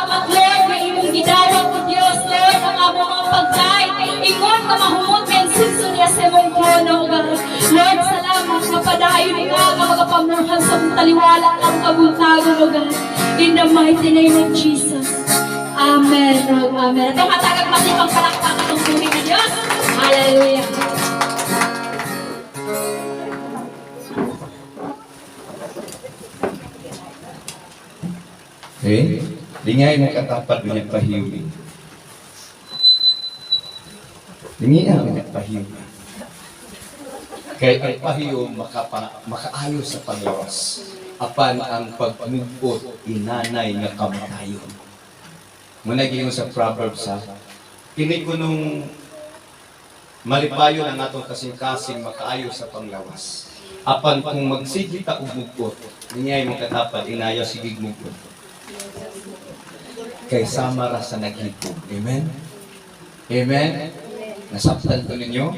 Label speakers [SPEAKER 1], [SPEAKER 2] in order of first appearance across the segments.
[SPEAKER 1] salamat, Lord, na imong gidawat ko, Diyos, Lord, ang amo mga pagkay. Ingon ka mahumot ng sinso niya sa imong trono, God. Lord, salamat sa padayon ni nga mga pamuhan sa mong taliwala ang kabuntagon, God. In the mighty name of Jesus. Amen, Lord. Amen. Ito matagag matipang palakpak itong tubig ni Diyos. Hallelujah.
[SPEAKER 2] Okay? Lingay mo katapat mo yung pahiwi. Lingay mo yung pahiwi. Kaya ang pahiyo makaayo sa panglawas. Apan ang pagmugpot, inanay nga kamatayon. Muna giyon sa Proverbs ha. Kini ko nung malipayo ng atong kasing-kasing makaayo sa panglawas. Apan kung magsigi ta og mugpot, lingay mo katapat, inayo sigig mugpot. Kay samara sa naghipog. Amen? Amen? Nasabtan ko ninyo?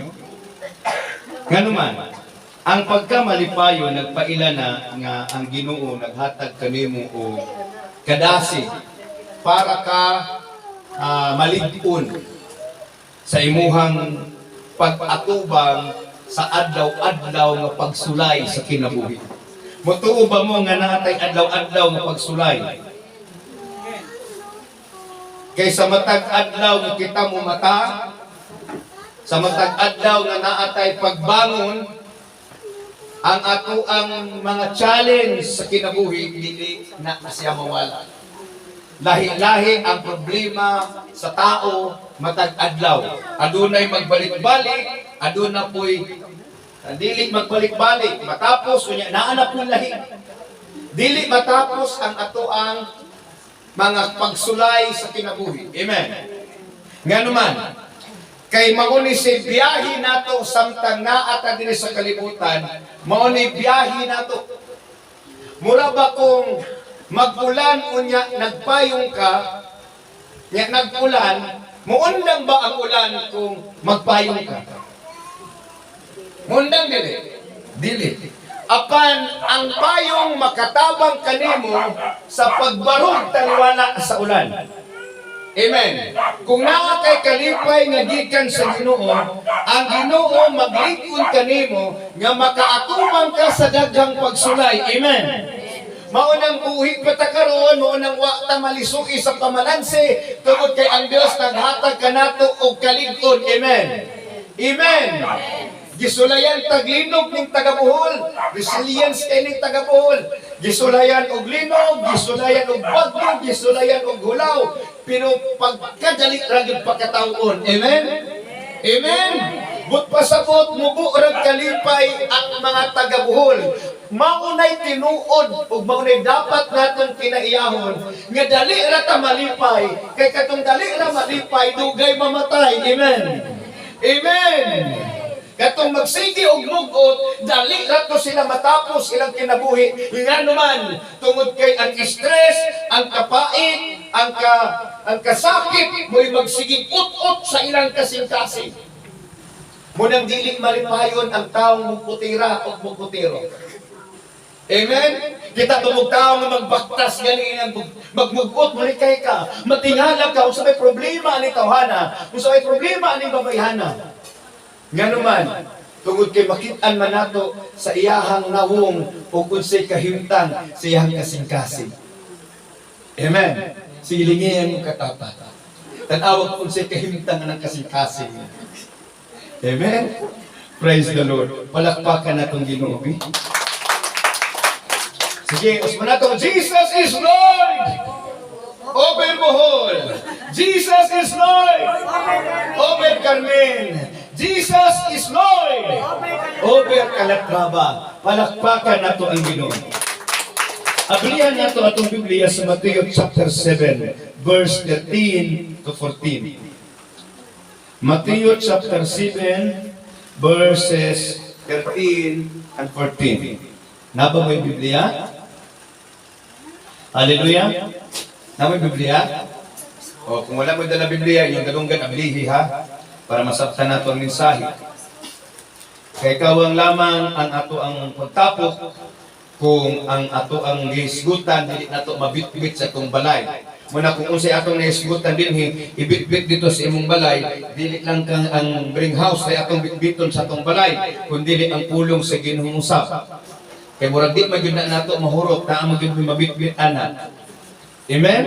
[SPEAKER 2] Nga naman, ang pagkamalipayo nagpaila na nga ang Ginoo naghatag kanimo o kadasi para ka malig-on sa imuhang pag-atubang sa adlaw-adlaw nga pagsulay sa kinabuhi. Mutuo ba mo nga natay adlaw-adlaw nga pagsulay? Kay sa matag adlaw nga kita mo mata, sa matag adlaw nga naatay pagbangon, ang ato ang mga challenge sa kinabuhi dili na siya mawala. Lahi-lahi ang problema sa tao matag adlaw. Adunay magbalik-balik, aduna po'y dili magbalik-balik, matapos kunya naanap ng lahi. Dili matapos ang ato ang mga pagsulay sa kinabuhi. Amen. Nga naman, kay mauni si biyahe nato samtang naata din sa kalibutan, mauni biyahe nato. Mura ba kung mag-ulan unya nagpayong ka, nya nag-ulan, muundang ba ang ulan kung magpayong ka? Muundang dili. Dili. Apan ang payong makatabang kanimo sa pagbarog taliwala sa ulan. Amen. Kung naa kay kalipay nga gikan sa Ginoo, ang Ginoo maglikod kanimo nga makaatubang ka sa daghang pagsulay. Amen. Maunang buhig pa ta karon, maunang wa ta malisuki sa pamalanse tungod kay ang Dios naghatag kanato og kalig-on. Amen. Amen. Gisulayan taglinog ning taga-Bohol, resilience kay ning taga-Bohol. Gisulayan og linog, gisulayan og bagyo, gisulayan og hulaw, pero pagkadali ra gyud pagkataon. Amen. Amen. But pasabot mubo ra kalipay ang mga taga-Bohol. Maunay tinuod ug maunay dapat naton kinaiyahon nga dali ra ta malipay, kay katong dali ra malipay dugay mamatay. Amen. Amen. Katong magsigi og mugot, dali rato sila matapos ilang kinabuhi. Nga naman, tungod kay ang stress, ang kapait, ang kasakit, mo'y magsiging ut-ut sa ilang kasing-kasing. Munang dili malipayon ang taong mugputira o mugputiro. Amen? Kita tumog tao nga magbaktas galing magmugot, malikay ka, matingala ka, kung sa may problema ani tawhana, kung sa may problema ani babayhana. Nga naman, tungod kay makit-an man nato sa iyahang nawong o unsay kahimtang sa iyahang kasing-kasing. Amen. Silingihan mo katapat. Tanawag unsay kahimtang ng kasing-kasing. Amen. Praise the Lord. Palakpakan natong Ginoo. Sige, usman nato. Jesus is Lord! Open Bohol! Jesus is Lord! Open Carmen! Jesus is Lord! Over Calatrava. Palakpakan nato ang Ginoo. Ablihan nato atong Biblia sa Matthew chapter 7, verse 13 to 14. Matthew chapter 7, verses 13 and 14. Naba mo yung Biblia? Hallelujah! Naba mo yung Biblia? O kung wala mo dala Biblia, yung galunggan ablihi ha? Para masabtan nato ang mensahe. Kay kawang lamang ang ato ang pagtapok kung ang ato ang gisgutan dili nato mabitbit sa itong balay. Muna kung unsay atong naisgutan din ibitbit dito sa imong balay, dili lang kang ang bring house ay atong bitbiton sa atong balay, kundi ang pulong sa Ginoong usab. Kay murag di magyud na nato mahurot ta magyud mabitbit ana. Amen?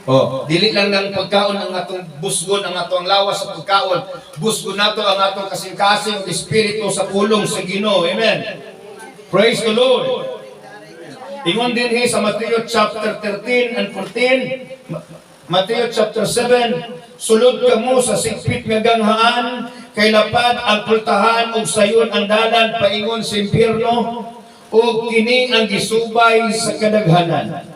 [SPEAKER 2] Oh, dili lang ng pagkaon ang atong busgon, ang atong lawas sa pagkaon. Busgon nato ang atong kasing-kasing espiritu sa pulong sa Ginoo. Amen. Praise the Lord. Ingon din sa Matthew chapter 13 and 14, Matthew chapter 7, sulod kamo sa sigpit nga ganghaan, kay lapad ang pultahan ug sayon ang dalan paingon sa impierno, ug kini ang gisubay sa kadaghanan.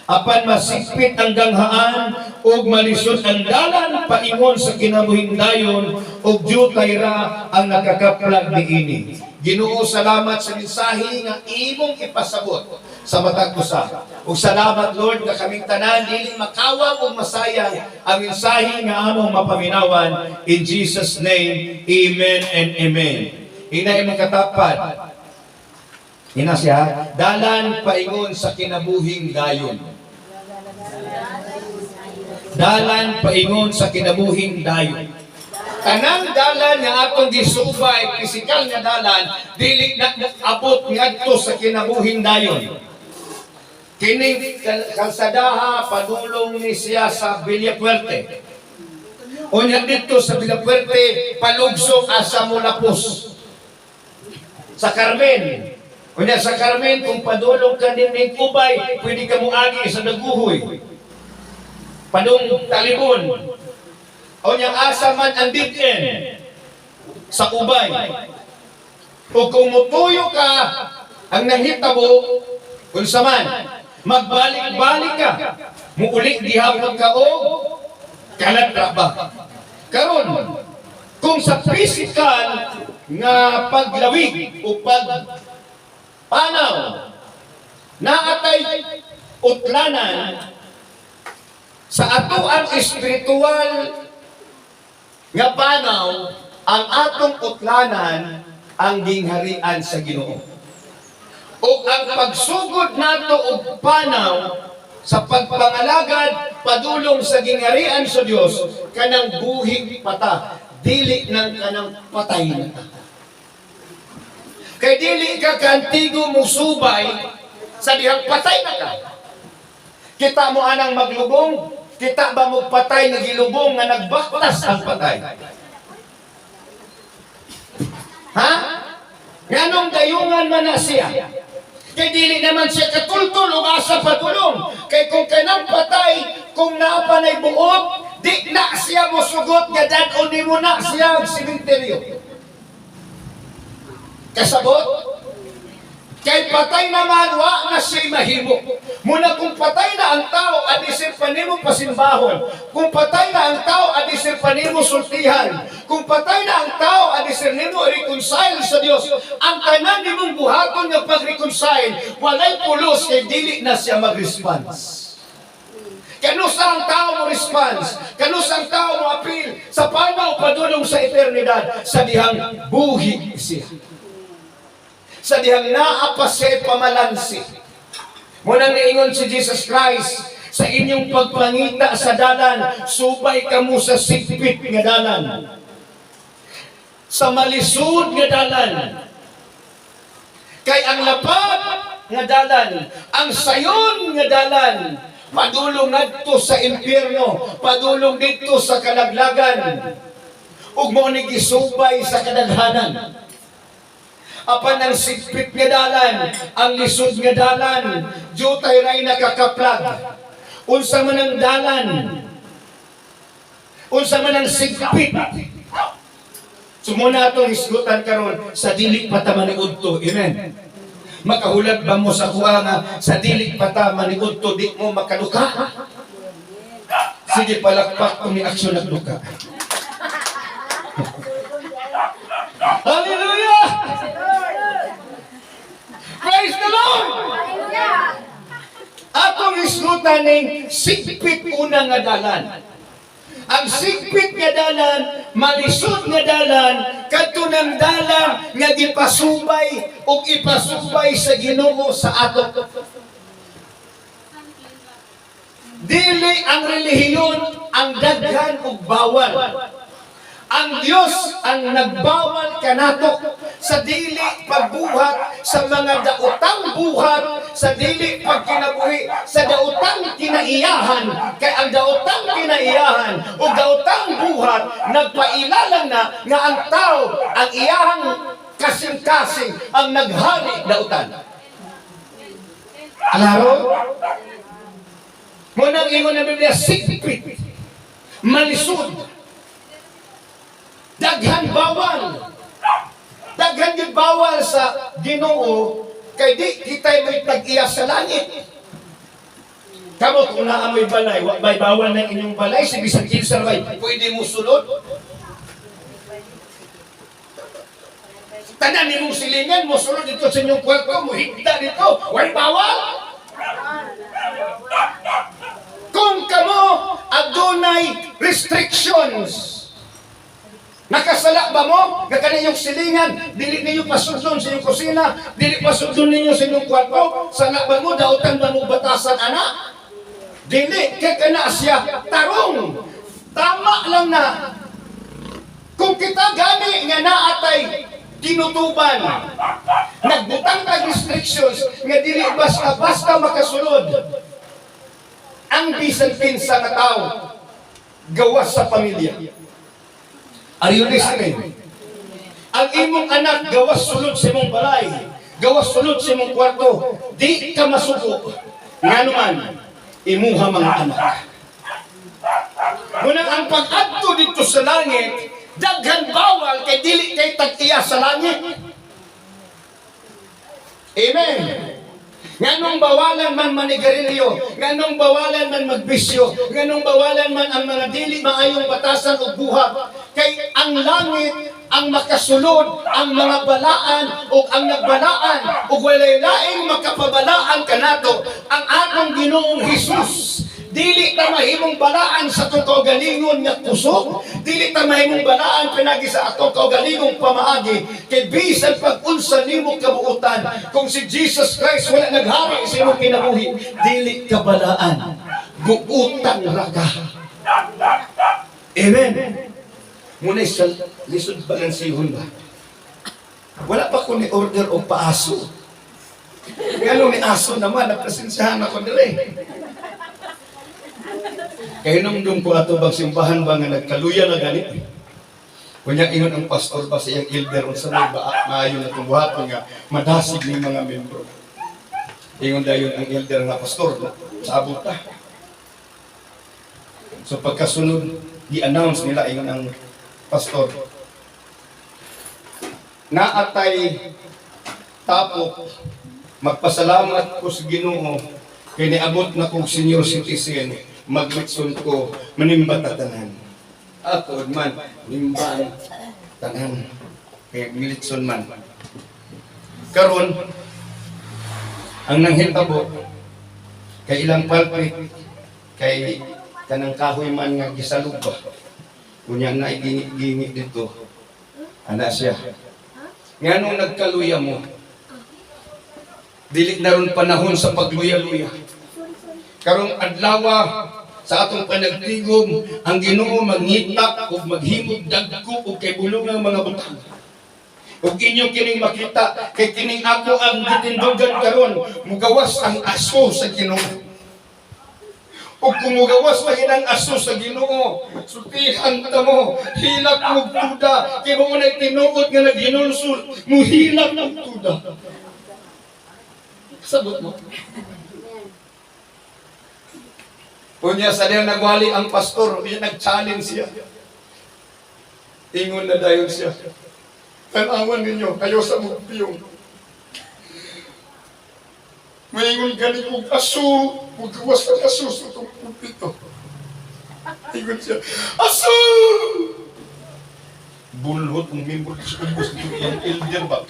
[SPEAKER 2] Apan masigpit ang ganghaan ug malisod ang dalan paingon sa kinabuhing dayon, ug diutay ra ang nakakaplag niini. Ginoo, salamat sa mensahe nga imong ipasabot sa matag usa. Ug salamat Lord nga kaming tanan dili makawag ug masayang ang mensahe nga among mapaminawan. In Jesus name, amen and amen. Ina imong katapat. Ina siya, dalan paingon sa kinabuhing dayon. Dalan paingon sa kinabuhing dayon. Tanang dalan nga atong gisubay, pisikal nga dalan, dili na abot ngadto sa kinabuhing dayon. Kining kalsadaha padulong ni siya sa Villafuerte. Unya dito sa Villafuerte palugsok asa Mulapos. Sa Carmen. Unya sa Carmen kung padulong ka din ning Ubay, pwede ka moagi sa Daguhoy. Padung Talibon. O niyang asa man ang bigyan sa Ubay. O kung mutuyo ka, ang nahitabo, kung saman, magbalik-balik ka, muulik dihapon ka o kalat ba? Karon, kung sa physical nga paglawig o pagpanaw, naatay utlanan sa ato ang espiritual nga panaw, ang atong utlanan ang gingharian sa Ginoo. O ang pagsugod nato og panaw sa pagpangalagad padulong sa gingharian sa Dios kanang buhig pata, dili nang kanang patay na. Kay dili ka kantigo musubay sa dihang patay na ka. Kita mo anang maglubong, kita ba mo patay nga gilubong nga nagbaktas ang patay? Ha? Nganong dayungan man na siya? Kay dili naman siya katultul o asa patulong. Kay kung kanang patay, kung napanay buot, di na siya musugot nga dadon ni mo na siya ang simenteryo. Kasabot? Kay patay naman, wa na siya mahimo. Muna kung patay na ang tao, adisir pa nimo pasimbahon. Kung patay na ang tao, adisir pa nimo sultihan. Kung patay na ang tao, adisir nimo reconcile sa Dios. Ang tanan nimong buhaton nga pag-reconcile, walay pulos kay dili na siya mag-response. Kanusa ang tao mo response? Kanusa ang tao mo appeal? Sa panaw padulong sa eternidad, sa dihang buhi siya. Sa dihang naapase pamalansi. Munang niingon si Jesus Christ, sa inyong pagpangita sa dalan, subay kamo sa sigpit nga dalan. Sa malisud nga dalan. Kay ang lapad nga dalan, ang sayon nga dalan, padulong ngadto sa impyerno, padulong dito sa kalaglagan. Ug mo ni gisubay sa kadaghanan. Apan ang sigpit nga dalan, ang lisod nga dalan, diutay ray nakakaplag. Unsa man ang dalan, unsa man ang sigpit. Sumuna atong isgutan karon sa dili pata maniudto. Amen. Makahulat ba mo sa kuha nga sa dili pata maniudto di mo makaduka? Sige palakpak kung ni aksyon nagduka. Hallelujah! Praise the Lord! Atong isgutan ning sigpit una nga dalan. Ang sigpit nga dalan, malisod nga dalan, kadto ng dalan nga gipasubay ug ipasubay sa Ginoo sa ato. Dili ang relihiyon ang daghan ug bawal. Ang Dios ang nagbawal kanato sa dili pagbuhat sa mga daotang buhat, sa dili pagkinabuhi sa daotang kinaiyahan. Kay ang daotang kinaiyahan o daotang buhat nagpailalang na nga ang tao ang iyahang kasing-kasing ang naghari daotan. Alaro? Munang ingon ng Biblia, sikpit, malisod, daghan bawal. Daghan yung bawal sa Ginoo kay di kita may tag-iya sa langit. Kamo kung naamoy balay, may bawal na inyong balay, sige sa kinsa bay, pwede mo sulod. Tanan ni mong silingan mo sulod dito sa inyong kwarto mo, higda dito, way bawal. Kung kamo adunay restrictions, nakasala ba mo? Kakana yung silingan, dili ninyo pasudlon sa inyong kusina, dili pasudlon ninyo sa inyong kwarto, sala ba mo, dautan ba mo batasan, anak? Dili, kakana siya, tarong. Tama lang na. Kung kita gani nga naatay tinutuban, nagbutang tag restrictions, nga dili basta makasulod, ang bisan pinsa na tao, gawas sa pamilya. Are you listening? Ang imong anak gawas sulod sa imong balay, gawas sulod sa imong kwarto, di ka masuko. Nga naman, imuha mga anak. Ngunang ang pag-adto dito sa langit, daghan bawal kay dili kay tag-iya sa langit. Amen. Nganong bawalan man manigarilyo, nganong bawalan man magbisyo, nganong bawalan man ang mga dili maayong batasan o buhat, kay ang langit ang makasulod ang mga balaan o ang nagbalaan o walay laing makapabalaan kanato ang atong Ginoong Hesus. Dili ta mahimong balaan sa atong kaugalingon nga kusog, dili ta mahimong balaan pinagi sa atong kaugalingong pamaagi, kay bisan pag-unsa nimo kabuutan, kung si Jesus Christ wala naghari sa imong kinabuhi, dili ka balaan, buutan ra ka. Amen. Muna sa lisod balansihon ba? Wala pa ko ni order o paaso. Ngano ni aso naman, nagpresensyahan ako nila eh. Kaya nung ko ato bang simbahan ba nga nagkaluya na ganit. Kunya ingon ang pastor ba sa iyang elder unsa may maayo na tumuhat nga madasig ni mga membro. Ingon dayon ang elder nga pastor sa abuta. So pagkasunod i-announce nila ingon ang pastor. Naatay tapok magpasalamat ko sa Ginoo kay niabot na kong senior citizen. Maglitson ko manimba tanan. Ako man nimban tanan kay militson man. Karon ang nanghitabo kay ilang palpit kay kanang kahoy man nga gisalub ba. Kunya na igingit dito. Ana siya. Nganong nagkaluya mo? Dili na ron panahon sa pagluya-luya. Karong adlaw sa atong panagtigom, ang Ginoo mangitak ug maghimog dagko ug kay bulungang mga butang. Ug inyo kining makita kay kining ako ang gitindugan karon, mugawas ang aso sa Ginoo. Ug kung mugawas pa ginang aso sa Ginoo, sutihan ta mo, hilak mo tuda, kay mo na tinuod nga naghinulsol, muhilak ng tuda. Sabot mo. Kunya sa diyan nagwali ang pastor, nag-challenge siya. Ingon na dayon siya. Tanawan ninyo, kayo sa mugpiyong. Maingon gani kong aso, magkawas ng aso sa itong pulpito. Ingon siya, aso! Bulhot ang membro sa ubos ng elder ba?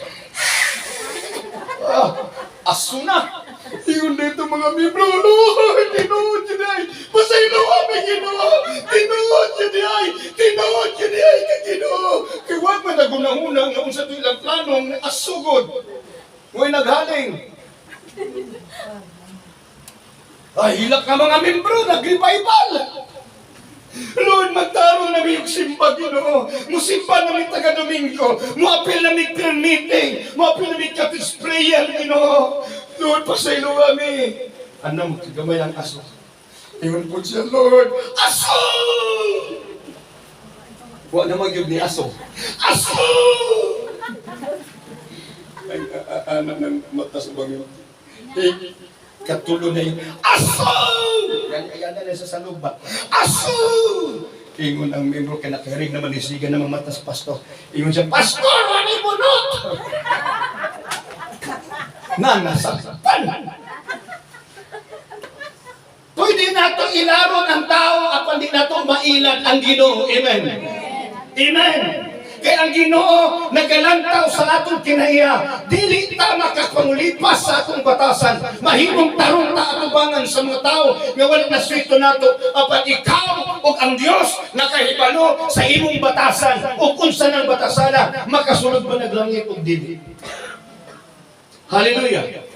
[SPEAKER 2] Aso na! Ingon na ito mga membro, tinuod yun ay! Pasaylo kami Ginoo! Tinuod yun ay! Tinuod yun ay! Ginoo! Kaya wag man nagunang-unang nga sa ilang planong asugod. Ngayon naghaling. Ay, hilak nga mga membro, nag-revival. Lord, magtarong namin yung simba, Ginoo. Musimba namin taga-Domingo. Muapil namin prayer meeting. Muapil namin kapis prayer, Ginoo. Lord, pasaylo kami. Ano, magkagamay ang aso. Ingon po siya, Lord, aso! Huwag naman yun ni aso. Aso! Ay, anak ng mata sa bangyo. Katulo na yun, aso! Yan na sa salub ba? Aso! Ingon ang membro, kaya nakahirig naman isigan ng mga matas pastor. Ingon siya, Pastor, wani bunot! Nanasakpan! Pwede nato ilaron ang tao apan di nato mailan ang Ginoo. Amen. Amen. Kaya ang Ginoo nagalantaw sa atong kinaiya. Dili ta makapangulipas sa atong batasan. Mahimong tarong ta atubangan sa mga tao nga wala na swito nato apan ikaw ug ang Dios nakahibalo sa imong batasan ug unsa nang batasana makasulod ba naglangit ug dili. Hallelujah.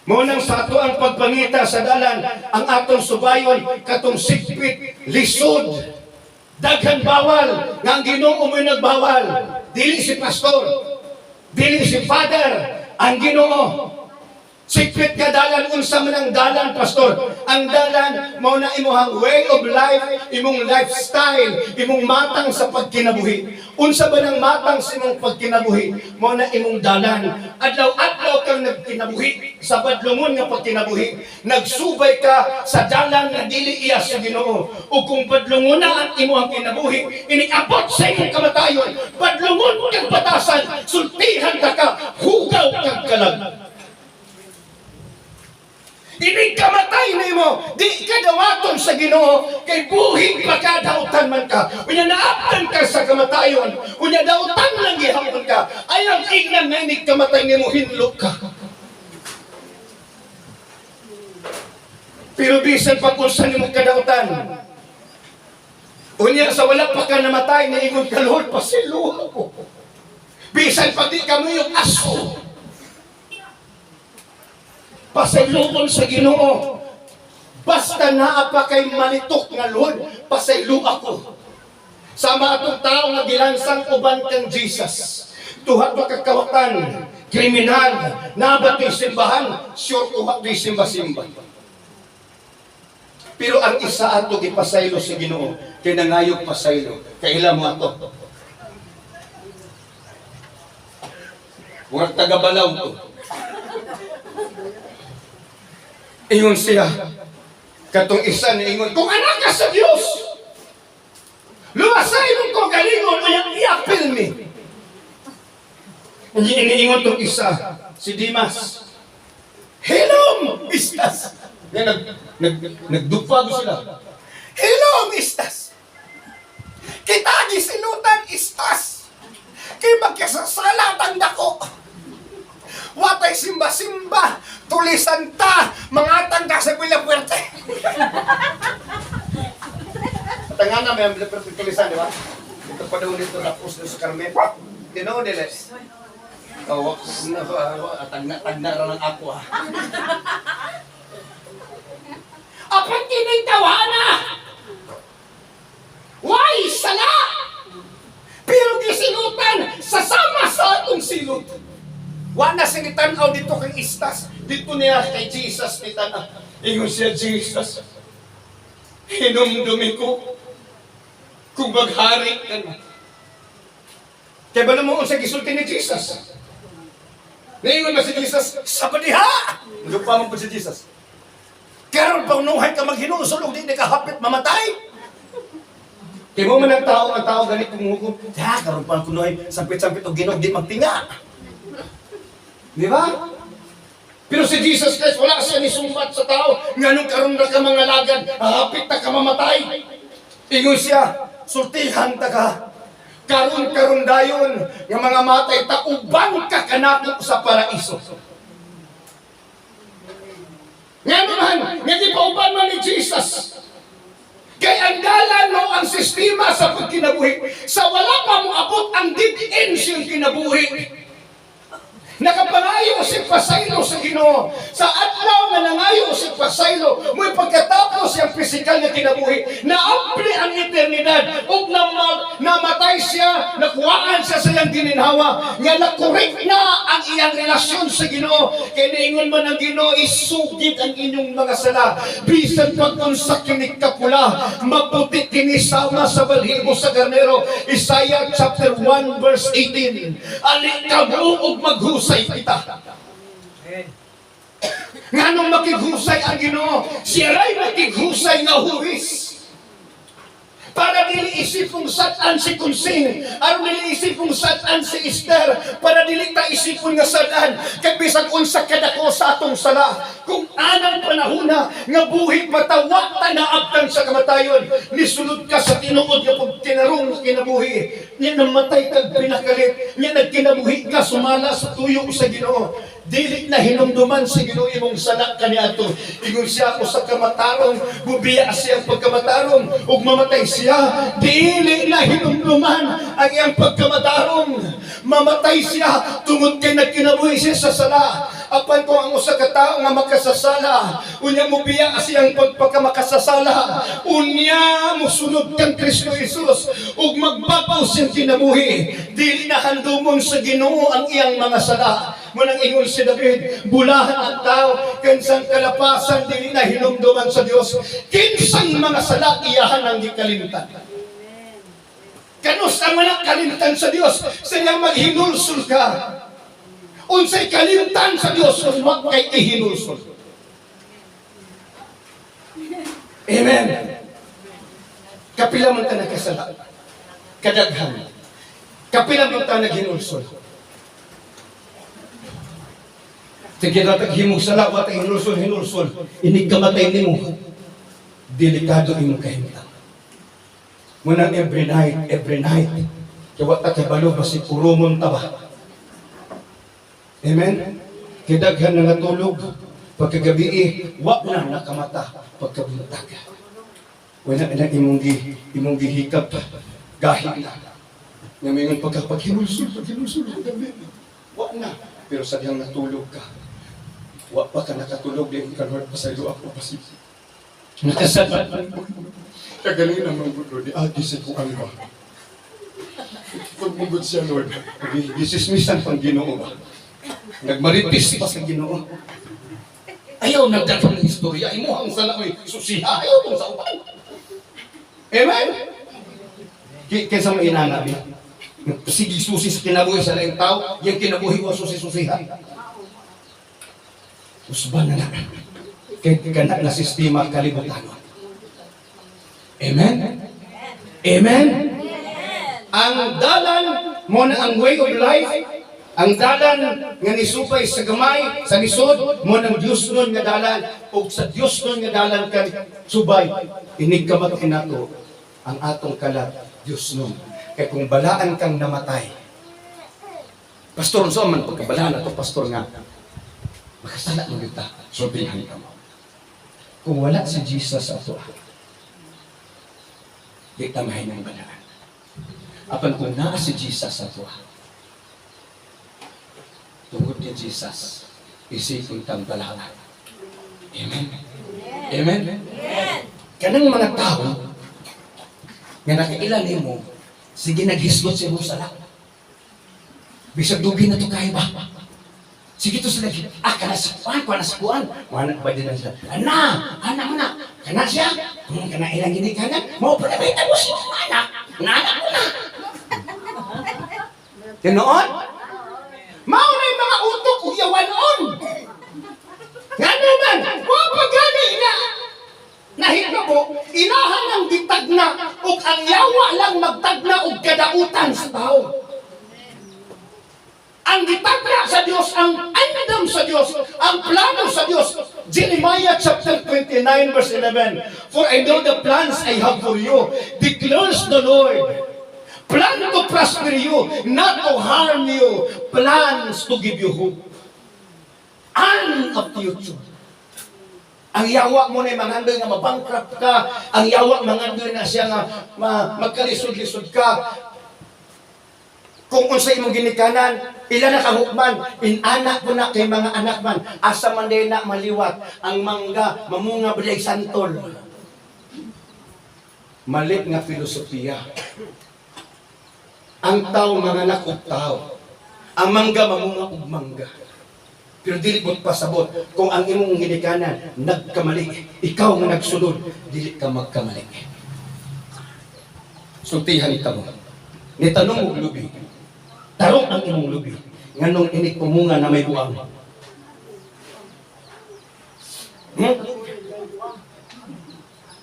[SPEAKER 2] Munang sa ato ang pagpangita sa dalan, ang atong subayon, katong sigpit, lisod, daghan bawal, nga ang Ginoo mo'y nagbawal. Dili si pastor, dili si father, ang Ginoo. Sigpit ka dalan, unsa man ang dalan, pastor. Ang dalan, mo na imuhang way of life, imong lifestyle, imong matang sa pagkinabuhi. Unsa ba ng matang sa imong pagkinabuhi? Mo na imong dalan. Adlaw-adlaw kang nagkinabuhi, sa badlungon nga pagkinabuhi. Nagsubay ka sa dalan nga dili iya sa Ginoo. O kung badlungon na ang imuhang kinabuhi, iniabot sa imong kamatayon, badlungon kang batasan, sultihan ka, hugaw kang kalag. Inig kamatay na mo, di ka dawaton sa Ginoo, kay buhing pagkadautan man ka. Unya naaptan ka sa kamatayon, unya dautan lang gihapon ka. Ay ang ignan na inig kamatay ni mo, hinlo ka. Pero bisan pag unsa ni mo kadautan, unya sa wala pa ka namatay, naingon ka, Lord, pasiluha ko. Bisan pag di ka mo yung aso, pasayloon sa Ginoo. Basta naa pa kay malitok nga Lord, pasaylo ako. Sama atong tao nga gilansang uban kang Jesus. Tuhat pa kakawatan, kriminal, nabato simbahan, sure tuhat di simba-simba. Pero ang isa ato gipasaylo sa Ginoo, kay nangayog pasaylo. Kaila mo ato. Huwag taga-balaw to. Ingon siya, katong isa ni ingon, kung anak ka sa Diyos, luwasay mong ko galingon, ay i-apil ni. Hindi iniingon tong isa, si Dimas. Hello, Mistas. Nagdupag sila. Hello, Mistas. Kita gisinutan, Istas. Kay magkasasalatan dako. Watay simba-simba, tulisan ta, mga tangga sa Villa Puerte. Tanga na may Villa Puerte tulisan, di ba? Ito pa daw dito na post sa Carmen. Tino, Diles. Tagna rin ang ako, ha? Apan tinitawa na! Why? Sala! Pero gisinutan, sasama sa atong silot. Wala sinitan aw dito kang Istas. Dito niya kay Jesus ni Tana. Ingon siya, Jesus. Hinumdumi ko kung maghari ka na. Kaya ba naman sa gisulti ni Jesus? Naingon ba si Jesus? Sa padiha! Lupa mo po si Jesus. Karon pang nuhay ka maghinusulog, di nakahapit mamatay. Kaya mo man ang tao ganit kumuhukom. Ya, karon pang kunuhay, sampit-sampit o ginog, di magtinga. Di ba? Pero si Jesus Christ, wala siya nisumbat sa tao. Nganong karon na ka mga lagad, hapit na ka mamatay. Ingon siya, sultihan ta ka. Karon dayon, ng mga matay, tauban ka kanako sa paraiso. Ngayon, hindi pa uban man ni Jesus. Kaya ang dalan mo ang sistema sa pagkinabuhi. Sa wala pa mo abot ang dead end siyang kinabuhi. Nakapangayo si pasaylo sa Ginoo. Sa adlaw nga nangayo si pasaylo, mo'y pagkatapos yung pisikal nga kinabuhi, naapli ang eternidad, ug namatay siya, nakuhaan siya sa iyang gininhawa, nga nakorek na ang iyang relasyon sa Ginoo. Kaya niingon man ang Ginoo, isugid ang inyong mga sala. Bisan pagkunsa kini kapula, maputi kini sama sa balhibo sa karnero. Isaiah chapter 1 verse 18. Ali kamo ug maghusay kita. Nganong makighusay ang Ginoo? Siya ray makighusay nga huwis. Para dili isipong satan si Kunsing, aron dili isipong satan si Esther, para dili ta isipon nga satan kay bisag unsa kadako sa atong sala. Kung anang panahona nga buhi matawa ta naabtan sa kamatayon, nisulod ka sa tinuod nga pag tinarong kinabuhi, nya namatay kag pinakalit, nya nagkinabuhi ka sumala sa tuyo sa Ginoo. Dili na hinumduman si Ginoo imong sala kaniadto. Ingon siya ako sa kamatarong, bubiya siya pagkamatarong, ug mamatay siya. Dili na hinumduman ang iyang pagkamatarong. Mamatay siya tungod kay nagkinabuhi siya sa sala. Apan ko ang usa ka tawo nga makasasala, unya mo biya siyang pagpakamakasasala, unya mosunod kang Kristo Jesus ug magbabaw siyang kinabuhi. Dili na handumon sa Ginoo ang iyang mga sala. Munang ingon si David, bulahan ang tao, kinsang kalapasan dili na hinumduman sa Dios. Kinsang mga sala iyahan ang gikalimtan. Kanus ang mga kalimtan sa Dios, sa niyang maghinulsul ka. Unsay kalimtan sa Dios kung wag kay ihinulsul. Amen. Kapila man ta nagkasala. Kadaghan. Kapila man ta naghinulsul. Sige natin himong sala, wata hinulsul. Inig kamatay ni mo. Delikado imong kahimtang. Munang every night. Kaya wata kabalo, basi purumon taba. Amen? Kidaghan na natulog. Pagkagabi, wak na nakamata. Pagkabuntag. Wala na imong gihikap. Gahig na. Ngayon paghinulsul. Wak na. Pero sa diyang natulog ka. Wak pa ka nakatulog din kanwag pa sa iyo ako pasip. Nakasabat. Kagaling naman gulo di ati sa kuan ba. Pagmugod siya Lord. Disismisan pang Ginoo ba. Nagmaritis pa sa Ginoo. Ayaw nagdatang ng istorya. Imo ang sala ko'y susiha. Ayaw kung sa upan. Amen? Kaysa mo inanabi. Sige susi sa kinabuhi sa laing tao. Yung kinabuhi mo susi-susiha. Usban na lang. Kaya na sistema kalibutan. Amen? Amen? Ang dalan mo na ang way of life, ang dalan nga nisupay sa gamay, sa nisod, mo ng Diyos nun nga dalan, o sa Diyos nun nga dalan ka subay, inigkamat kinato ang atong kalat, Diyos nun. Kaya kung balaan kang namatay, pastor, so man pagkabalaan na to, pastor nga, makasala mo kita, sobihan ka mo. Kung wala si Jesus sa ato, di tamahin ng balaan. Apan kung naa si Jesus sa ato, tungkol ni Jesus, isipin kang balaan. Amen? Amen? Kanang mga tao, nga nakailan mo, sige naghisgot siya mo sa lakot. Bisag dugi na ito kaya ba? Sige to sila, kanasikuan, Manak ba din na siya? Anak mo na. Kana siya? Kung kana ilang ginikanan, mau pa na may tabos yung anak. Anak mo na. Ganoon? Mao na yung mga utok o yawanon. Nga naman, wapagani na. Nahigno mo, inahan ang ditagna o ang yawa lang magtagna o kadautan sa tao. Ang gitagna sa Diyos, ang andam sa Diyos, ang plano sa Diyos. Jeremiah chapter 29 verse 11. For I know the plans I have for you, declares the Lord. Plan to prosper you, not to harm you. Plans to give you hope. And a future. Ang yawa mo na mangandoy nga mabankrupt ka. Ang yawa mangandoy na siya nga magkalisod-lisod ka. Kung unsay imong ginikanan, ila na kahukman, inanak ko na kay mga anak man, asa man din na maliwat, ang mangga, mamunga biday santol. Malit nga filosofiya. Ang tao mga anak ug tao, ang mangga mamunga ug mangga. Pero dili mo pasabot, kung ang imong ginikanan, nagkamali, ikaw nga nagsunod, dili ka magkamali. Sultihan ita mo. Nitanong mo lubi. Tarong ang imong lubi. Nganong inik pumunga na may buang.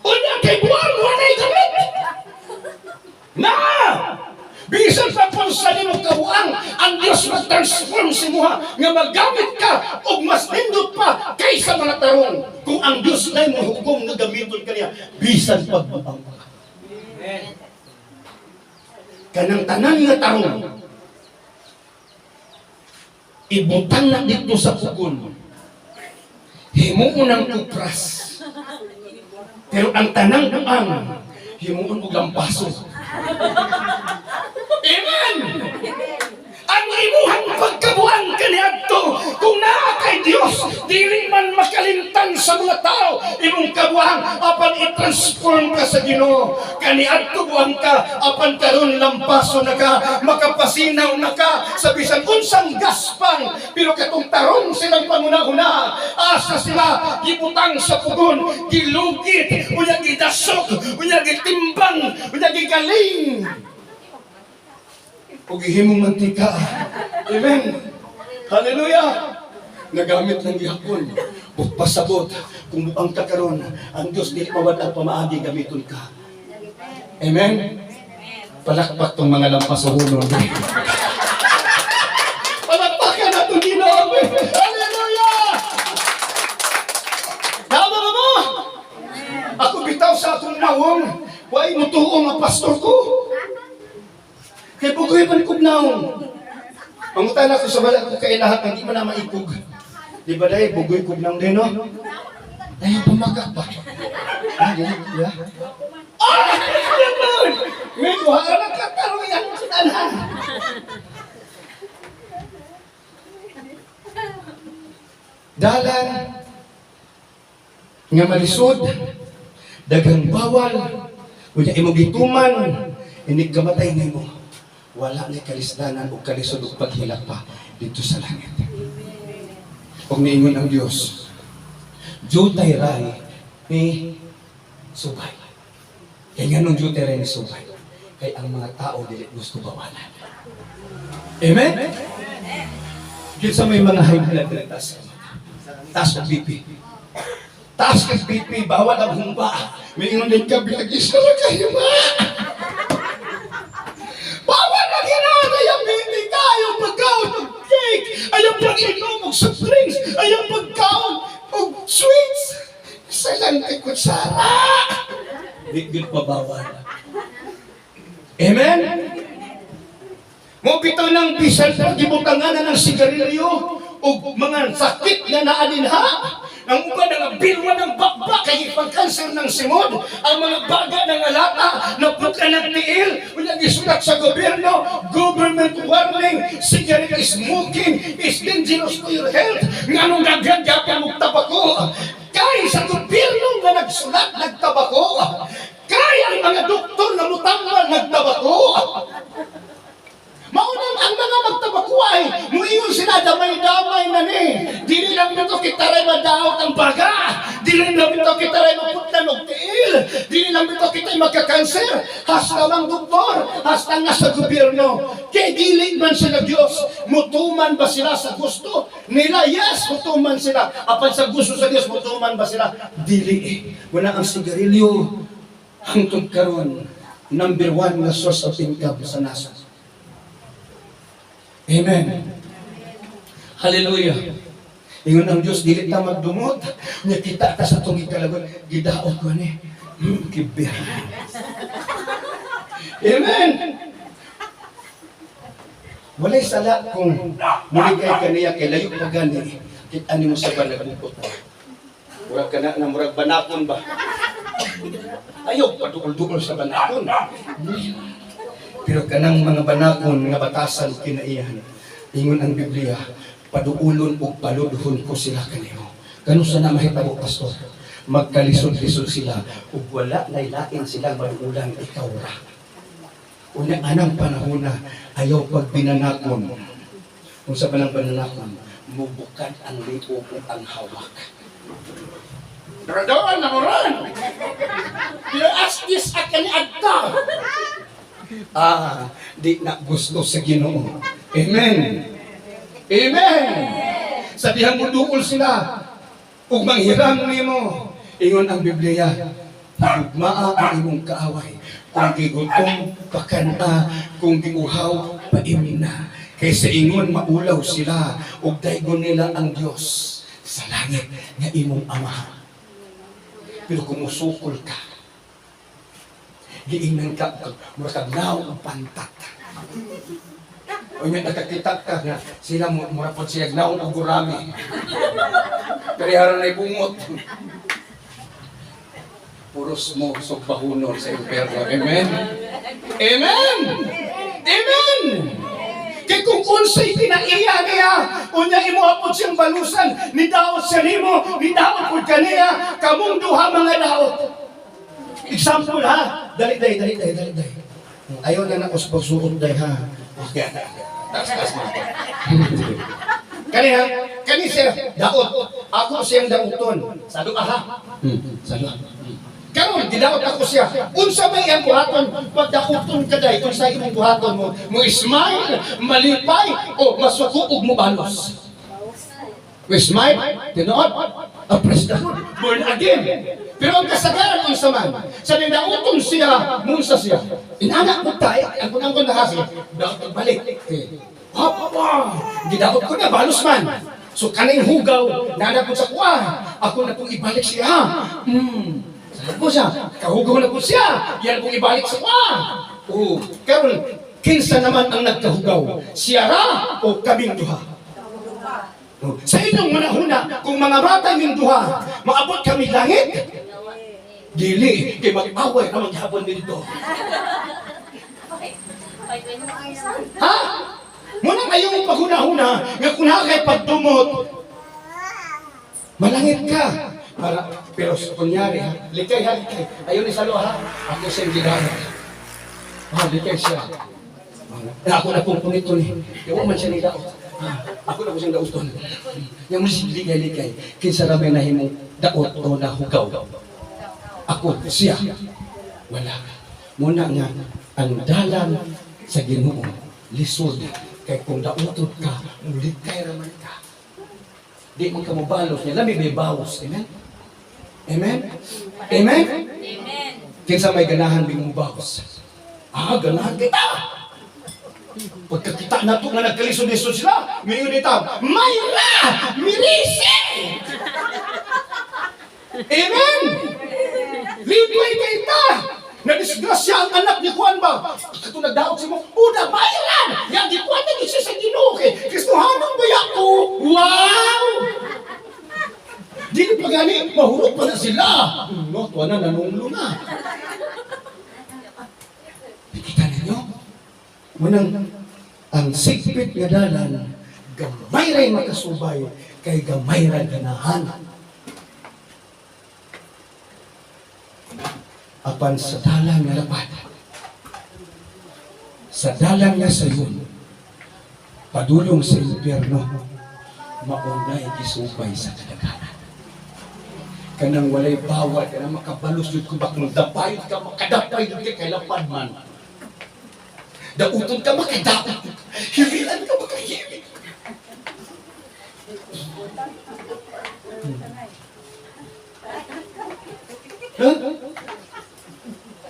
[SPEAKER 2] Unya kay buang, walay gamit! Na! Bisan pa po sa limong kabuang, ang Diyos mag-transform si Muha nga magamit ka o mas nindot pa kaysa mga tarong. Kung ang Diyos na mo hukom na gamiton kaniya, bisan pagbuang ka. Kanang tanan nga tarong, ibutang na dito sa pugon. Himuon ang kupras. Pero ang tanang buang, himuon og lampaso. Amen! Ang imuhang pagkabuang kaniadto, kung naa kay Dios, dili man makalimtan sa mga tao, imong kabuang, apan i-transform ka sa Ginoo. Kaniadto buang ka, apan karon lampaso na ka, makapasinaw na ka, sa bisan unsang gaspang, pero katong tarong silang panguna-una, asa sila, gibutang sa pugon, gilugit, unya gidasok, unya gitimbang, unya gigaling. Ug ihimong mantika. Amen. Hallelujah. Nagamit ng gihapon. Ug pasabot kung buang ka karon, ang Dios dili mawad ang pamaagi gamiton ka. Amen. Palakpak tong mga lampasohonon. Palakpakan nato Ginoo. Hallelujah. Tama ba mo? Ako bitaw sa atong nawong, way mutuo nga pastor ko. Kaya bugoy man kubnaon. Pangutana ko sa wala ko kay lahat, hindi mo na maikog. Di ba dahil bugoy kubnaon din, no? Ay, pamagak ba? Ah, yan, ya. Ah! May kuha ka ng katarong yan sa tanan. Dalan nga malisod, daghang bawal, kunya imong gituman, inig kamatay nimo. Wala na kalisdanan o kalisod o paghilak pa dito sa langit. Kung niingon ang Diyos, jutay ray ni subay. Kaya nga nung jutay ray ni subay, kaya ang mga tao dili gusto bawalan. Amen? Yun sa may mga high blood na taas ng BP. Taas ng BP, bawal ang humba. May ingon din ka, bilagis na lang kayo ma. Bawal na ginada yung BP ka, ayaw pagkaon ng cake, ayaw pag-inom ng soft drinks, ayaw pagkaon ng sweets. Sa lang ay kutsara. Bigil pa bawal. Amen? Mo bitaw ng bisan pagibutangan na ng sigarilyo o mga sakit na naaninha. Ang uban ng bilwa ng bakbak kay pagkanser ng simod, ang mga baga ng alata na puta ng tiil, unyang isulat sa gobyerno, government warning, cigarette smoking is dangerous to your health. Nganong nagagyapan mong tabako? Kay sa gobyerno na nagsulat, nagtabako. Kay ang mga doktor na mutambal, nagtabako. Maunang ang mga magtabako ay muingon sila damay-damay na ni. Dili lang nito kitaray madaot ang baga. Dili lang nito kitaray maputlan og tiil. Dili lang nito kitay magkakanser. Hasta lang doktor, hasta nga sa gobyerno. Kay dili man sila Dios, mutuman ba sila sa gusto nila? Yes, mutuman sila. Apan sa gusto sa Dios, mutuman ba sila? Dili. Wala ang sigarilyo hangtod karon number 1 na source of income sa nasa. Amen. Hallelujah. Ingon ang Diyos, dili ta magdumot. Nya kita ta sa tong ikalagon, gidaot ko ni. Kibir. Amen. Walay sala kung muligay kaniya kay layo pa gani. Kita nimo sa banagupot. Murag kana na murag banakon ba? Ayaw padukol-dukol sa banakon. Pero kanang mga banakon nga batasan kinaiyan, ingon ang Biblia, paduulon o paludhon ko sila kanimo. Kano sana mahitabo, pastor? Magkalisod-lisod sila ug wala laylain silang maduulan, ikaw ra. Unya anang panahon na ayaw pagbinanakon. Kung sa panang pananakon, mubukad ang lipo ug ang hawak. Radaan na moran! Pilaastis akan adta! Di na gusto sa Ginoo. Amen! Amen! Sabihan mo duol sila, ug manghiram nimo. Ingon ang Biblia, higugmaa ang imong kaaway. Kung gigutom, pakanta, kung giuhaw, paimina. Kaysa ingon maulaw sila, ug daygon nila ang Dios sa langit nga imong Ama. Pero kung musukol ka, giingnan ka, makagnaw ang pantat. O nga nakakita ka na sila murapot siya gnaw ang gurami. Pero haran ay bungot. Puros mo sugbahunon sa impyerno. Amen? Amen! Amen! Kaya kung unsay pinaiya niya, unya imuapod siyang balusan, ni daot siya nimo, ni daot po kaniya, kamong duha mga daot. Example ha, dali. Ayaw na nakos pagsuot day ha. Okay, tas mo. Kani siya, daot. Ako siyang daoton. Sado ka ha? Sado. Karon gidaot ako siya. Unsa may ang buhaton pagdaoton kaday kung sa imong buhaton mo, mo smile, malipay o masuko ug mo balos. We smile, tinuod, apres na born again. Pero ang kasagaran unsa man, sa daoton siya, munsa siya. Inana ko tayo, ang kunang nahasi, daot balik. Hapa, gidaot ko na balos man. So kaning hugaw, nanapod sa kuha, ako na pong ibalik siya. Ako siya, kahugaw na po siya. Yan pong ibalik sa kwa. Karon, kinsa naman ang nagkahugaw? Siya ra o kaming duha? Sa inyong manahuna, kung mga bata yung duha, maabot kami langit? Dili, kay mag-away na maghapon dito. Ha? Munang ayaw mong paghuna-huna, nga kung kay pagdumot, malangit ka. Pero kunyari ha, likay. Ayaw ni Salo ha, ako siyang ginagawa. Likay siya. Ako na pong punito ni, yawa man siya ni daot. Ako na po siyang daoton. Yung mas likay. Kinsa ramay na himong daot o nahugaw. Ako, siya. Wala. Muna nga, ang dalan sa Ginoo, lisod. Kaya kung daoton ka, likay raman ka. Di mo ka mabalos niya, lamig may bawas. Amen? Amen? Amen?
[SPEAKER 1] Amen.
[SPEAKER 2] Kinsa may ganahan bing bawas. Ganahan kita! Pagkakita na ito nga nagkalisod-lisod sila, ngayon ita, Mayra! Mirisi! Amen! Liblay ka ita! Nadisgrasya ang anak ni Juan ba? Ito nagdaot si mo, Una, Mayran! Yan, di Juan na isa sa Ginuki! Kristohanong ba ako? Wow! Di pa gani, mahurot pa na sila. No, tuwa na, nanunglo na. Nakita ninyo? Munang, ang sigpit nga dalan, gamay rin makasubay, kay gamay rin ganahan. Apan sa dalan nga lapat, sa dalan nga sayon, padulong sa impyerno, maunay isubay sa kadaghanan. Kanang walay bawal, kanang makabalos yun kung bakong dapayot ka, makadapay yun ka kay lapad man. Dauton ka, makadaot. Hililan ka, makahilig.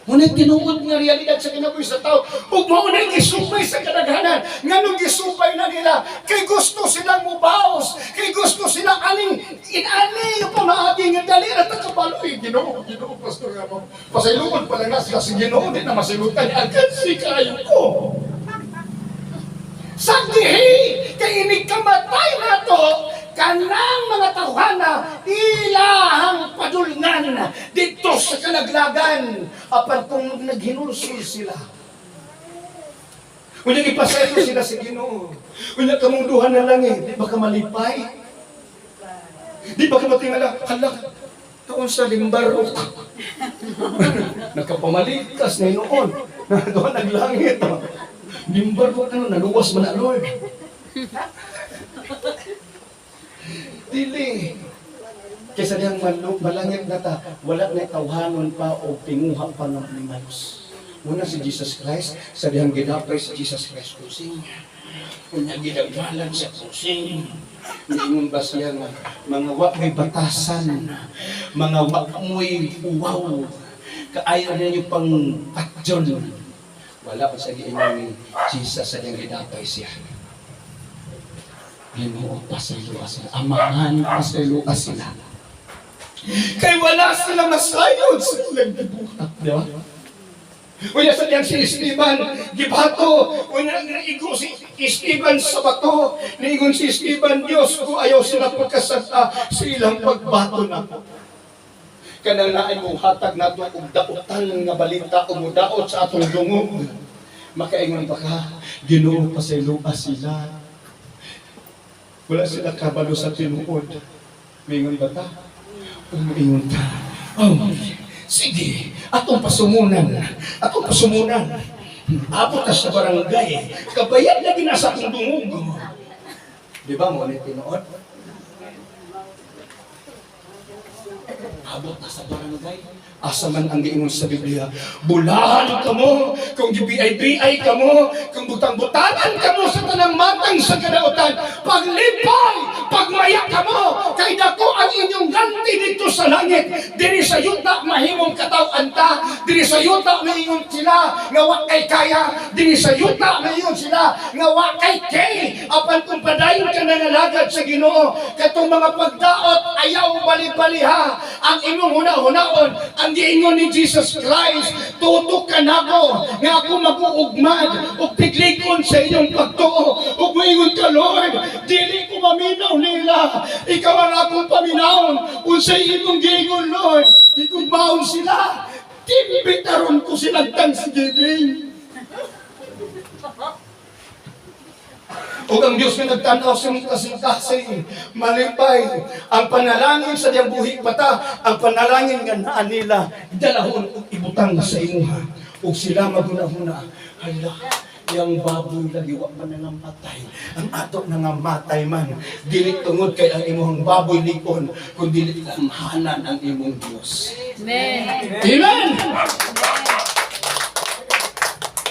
[SPEAKER 2] Ngunit tinuod nga realidad sa kinabuhi sa tao, huwag mo na gisupay sa kadaghanan. Nga nung gisupay na nila, kay gusto silang mubaos, kay gusto silang aning inani yung pamaating nga dali at nakabaloy. Ginoo, pastor nga mo. Pasailungan pala nga sila si Ginoo, di na masilutan agad si kayo ko. Sagihi, kay inikamatay na to, kanang mga tawhana, ilahang padulngan dito sa kalaglagan. Apan kung naghinulsul sila, Unya ipasayo sila sa Ginoo. Unya kamunduhan na lang di ba ka malipay? Di ba ka matingala, hala, taon sa limbarok. Nagkapamalikas na noon. Doon naglangit. Limbarok naluwas man na Lord. Dili. Kaysa diyang malangit na ta, wala na tawhanon pa o pinguha pa ng limalos. Una si Jesus Christ, sa diyang ginapay si Jesus Christ kusing. Unya ginagmalan sa kusing. Niingon ba siya nga, mga wak may batasan, mga wak mo'y uwaw, kaayaw na niyo pang patyon. Wala pa sa giingon ni Jesus sa diyang ginapay siya. Ginoo pa sa luas sila, amahan pa sa luas sila. Kaya wala sila masayod sa ilang gibuhat, di ba? Unya sa diyang si Esteban, gibato, unya naigo si Esteban sa bato, niingon si Esteban, Diyos ko ayaw sila pagkasata sa ilang pagbato na. Kanang naay mo hatag nato og dautan nga balita o mudaot sa atong dungog. Makaingon pa ka, Ginoo pa sa lupa sila. Wala sila kabalo sa tinuod. Mingon ba ta? Umingon ta. Oh, sige, atong pasumunan. Atong pasumunan. Abot ka sa barangay. Kabayad na ginasa akong dungog. Di ba mo ulit tinuod? Abot na sa barangay. Asa man ang giingon sa Biblia, bulahan ka mo, kung gibiay-biay ka mo, kung butang-butangan ka mo sa tanang matang sa kadautan, paglipay, pagmaya ka mo, kay dako ang inyong ganti dito sa langit. Diri sa yuta mahimong katawan ta, diri sa yuta maingon sila nga wa kay kaya, diri sa yuta maingon sila nga wa kay kay. Apan kung padayon ka na nalagad sa Ginoo, katong mga pagdaot ayaw bali-baliha, ang imong huna-hunaon, ang giingon ni Jesus Christ, tutok ka nako nga ako mag-uugmad ug tiglikon sa iyong pagtuo ug moingon ka, Lord, dili ko maminaw nila, ikaw ang akong paminawon unsay imong giingon, Lord, igugmaon sila, timbitaron ko silang thanksgiving. O ang Diyos nga nagtanaw sa mga kasing-kasing, malipay, ang panalangin sa diyang buhi pata, ang panalangin nga naan nila, dalahon o ibutang sa imuha, o sila maguna-huna, hala, yung baboy lagi wa man nga matay, ang ato na nga matay man, dili tungod kay ang imong baboy likon, kung dili lamhanan ang imong Diyos.
[SPEAKER 1] Amen.
[SPEAKER 2] Amen!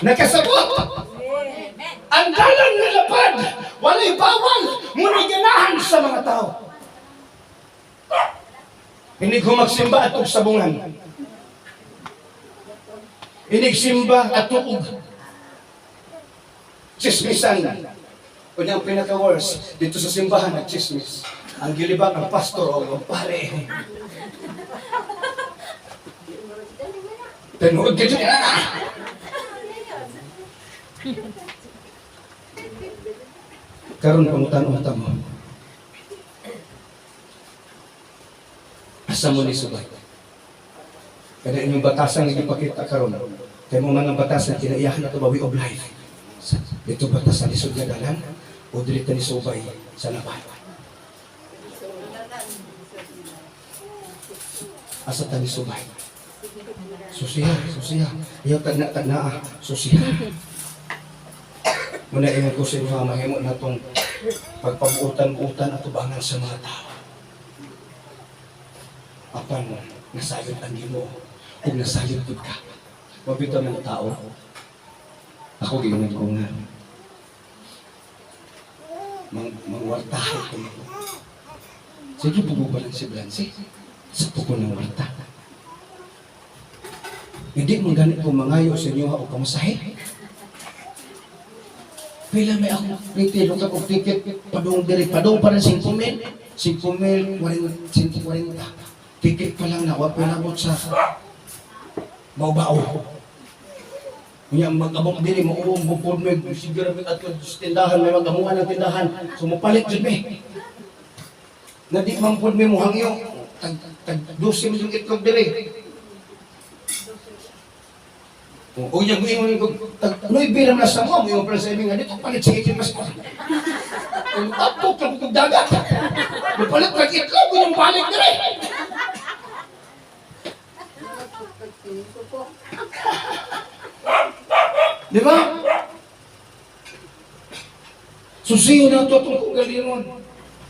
[SPEAKER 2] Nakasabot! Ang dalan nga lapad, walay bawal, muna ganahan sa mga tao. Hindi ko magsimba at sabungan. Hindi simba at tuog. Chismisan. Kanya ang pinaka-worst, dito sa simbahan at chismis. Ang gilibang ang pastor o ang pare. Tanood ka dyan. Karon pangutan-unta mo. Asa mo ni subay? Kada inyong batasan nga ipakita karon. Kay mo man ang batasan kinaiyahan ato ba way of life. Dito batasan lisod nga dalan o dili ta ni subay sa laban. Asa ta ni subay? Susiya. Iyo tagna, susiya. Muna ingon ko sa inyo, mahimo na itong pagpabuutan-buutan at tubangan sa mga tao. Apan, nasayod ang Ginoo o nasayod ko ka. Mabito ng tao. Ako gingon ko nga. Mangwartahan ko mo. Sige, pugubalan si Blancy. Sa pugo ng warta. Hindi mong ganit ko mangayo sa inyo o kamusahe. Pila may ako, pitilo ka kong ticket, padung pa rin 5,000, 5,000, 140. Ticket pa lang na, wapin abot sa bao-bao. Kaya mag-abong dili, bukod mo, siguro may at tindahan, may mag-amuhan ng tindahan, sumupalit dyan may. Na di mang pod may muhangyo, tag-12 yung itlog dili. O yung ingon ko, ano'y bilang na sa mo yung pala sa ibig nga, dito palit sa ikin mas ko. Kung tapok lang kung dagat. Napalit lang itlog, yung balik na rin. Di ba? Susiyo na ito itong kugaliron.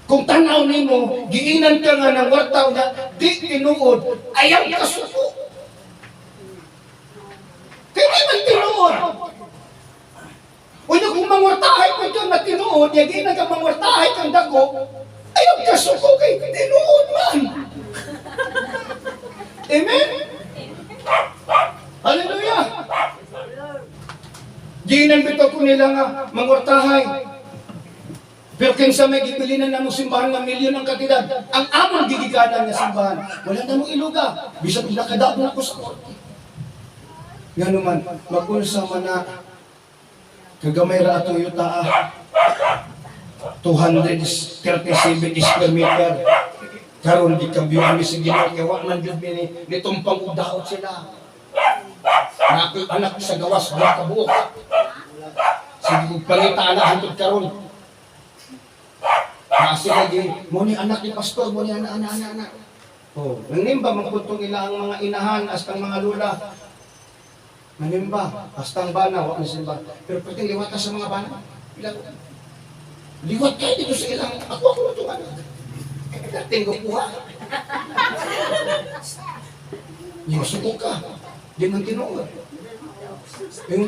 [SPEAKER 2] Kung tanaw ni mo, giinan ka nga ng wartaw na di tinuod, ayaw ka suko. Kaya naman tinuod. O na kung mangwartahay ko ito na tinuod, yagin na ka mangwartahay kang dako, ayaw ka suko kay tinuod man. Amen? Hallelujah! Ginan bito ko nila nga mangwartahay. Pero kinsa may gibilinan na mo simbahan ng milyon ng katidad, ang among gigiganan nga simbahan, wala na mo iluga. Bisag nakadaog na ko sa korte. Nga naman, mag-unsa man na kagamay ra ato yuta 237 square meter. Karon di kabyuhan ni sige kay wa man gyud ni tumpang og daot sila. Anak sa gawas wa ka buok. Sige pangita na hantod karon. Kasi lagi mo ni anak ni pastor mo ni anak. Oh, nanimba man kuntong ilang mga inahan astang mga lula. Nanimba astang bana wa ni simba. Pero pwede liwata sa mga bana. Ilang liwat kay dito sa ilang ako to anak. Dating ko kuha. Yung suko ka. Di man tinuod. Yung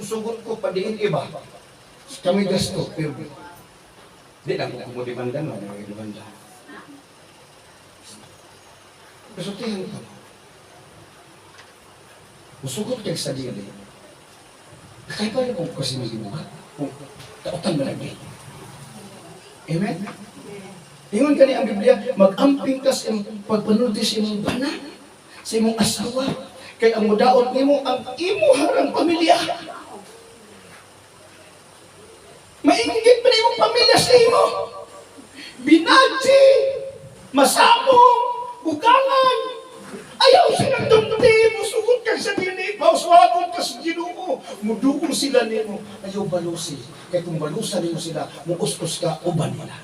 [SPEAKER 2] sugot ko padiin iba. Kami gasto. Pero di lang kung mo dibandan mo. Kasultihan ka. Musugot kayo sa dili. Kaya pa rin kung kasi may ginuha. Kung tautan ba lagi. Amen? Ingon ka ni ang Biblia, mag-amping ka sa imong pagpanulti sa imong bana, sa imong asawa, kay ang mudaot nimo ang imo harang pamilya. Mainggit pa na imong pamilya sa imo. Binati, masabong, bugangan. Ayaw silang dumti, musugot ka sa dili, mauswagon ka sa Ginoo, mudugol sila nimo. Ayaw balusi, kaya kung balusan nimo sila, mukuskus ka, uban nila.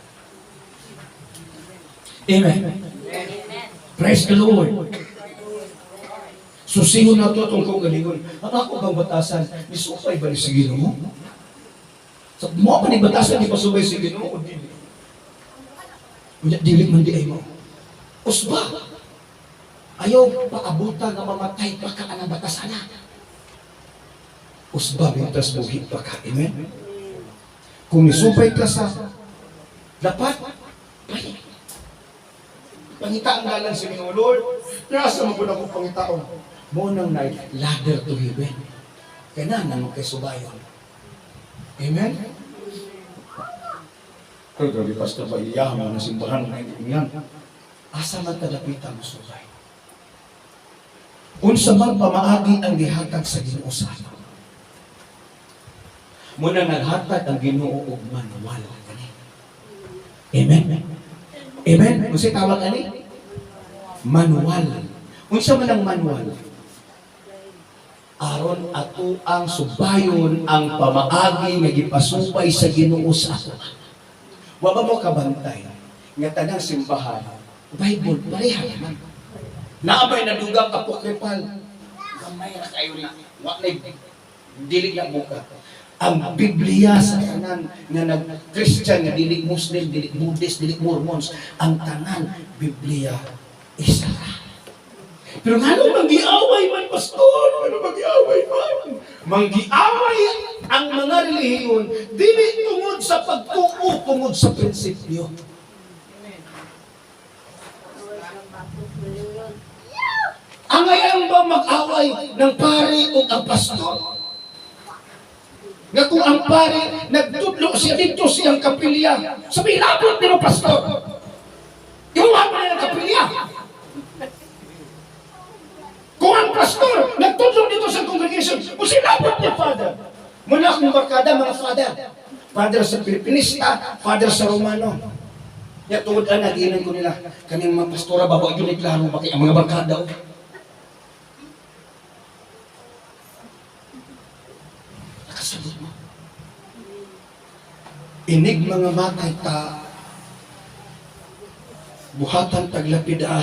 [SPEAKER 2] Amen. Praise the Lord. Susingon na ito itong kagalingon. Ang ako bang batasan, nisupay ba ni si Ginoo? Sa mga panibatasan, di pa subay si Ginoo? Dili man di ay mo. Usba. Ayaw paabutan na mamatay pa ka ang batasana. Usba, mintas buhi pa ka. Amen? Kung nisupay ka sa dapat, pahit. Pangita ang galang sa Ginoo, Lord. Nasa mo na kong pangitaon. Mo nang na ladder to heaven. Kaya na naman kay subayon. Amen? Pero grabe, Pastor, ba iyahan na simbahan na yan? Asa man tadapita mo subay? Unsa man pamaagi ang gihatag sa Ginoo sa ato. Muna naghatag ang Ginoo og manual kani. Amen. Amen. Unsa tawag ani? Manual. Unsa man ang manual? Aron ato ang subayon ang pamaagi nga gipasupay sa Ginoo sa ato. Wa ba mo kabantay nga tanang simbahan Bible pareha naman. Naabay na dugang apokripal. Gamay na kayo ni wa na dili na buka. Ang Biblia sa tanan nga nag-Christian nga dili Muslim, dili Buddhist, dili Mormons, ang tanan Biblia isa. Pero ngano manggiaway man pastor, ano manggiaway man? Manggiaway ang mga relihiyon dili tungod sa pagtuo, tungod sa prinsipyo. Ang ngayon ba mag-away ng pare o ang pastor? Nga kung ang pare nagtudlo siya dito siyang kapilya, sabi labot ni mo pastor. Yung mga na ng kapilya. Kung ang pastor nagtudlo dito sa congregation, kung sinabot niya father. Muna akong barkada mga father. Father sa Pilipinista, father sa Romano. Ya tungod na nagiinan ko nila. Kaning mga pastora bago yun ay klaro bakit ang mga barkada.
[SPEAKER 3] Sagot mo. Inig mga matay ta, buhatan taglapida,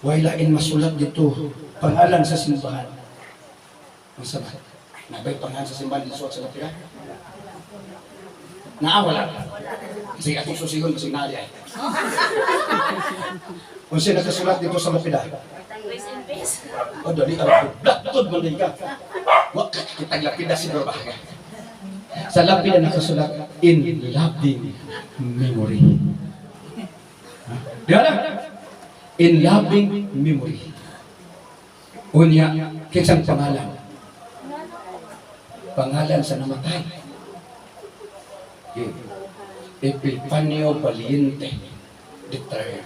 [SPEAKER 3] wailain masulat dito, pangalan sa simbahan. Ang sabat, nabay pangalan sa simbahan dito sa lapida? Wala. Sige, atong susigon, kasi nali ay. Kung sino nakasulat dito sa lapida?
[SPEAKER 1] Rest in peace.
[SPEAKER 3] O, dali ka. Blaktod mo din ka. Wag kita lapida siguro ba? Sa lapida nakasulat, in loving memory. Di ba? In loving memory. Unya, kinsang pangalan? Pangalan sa namatay. Epifanio Valiente III.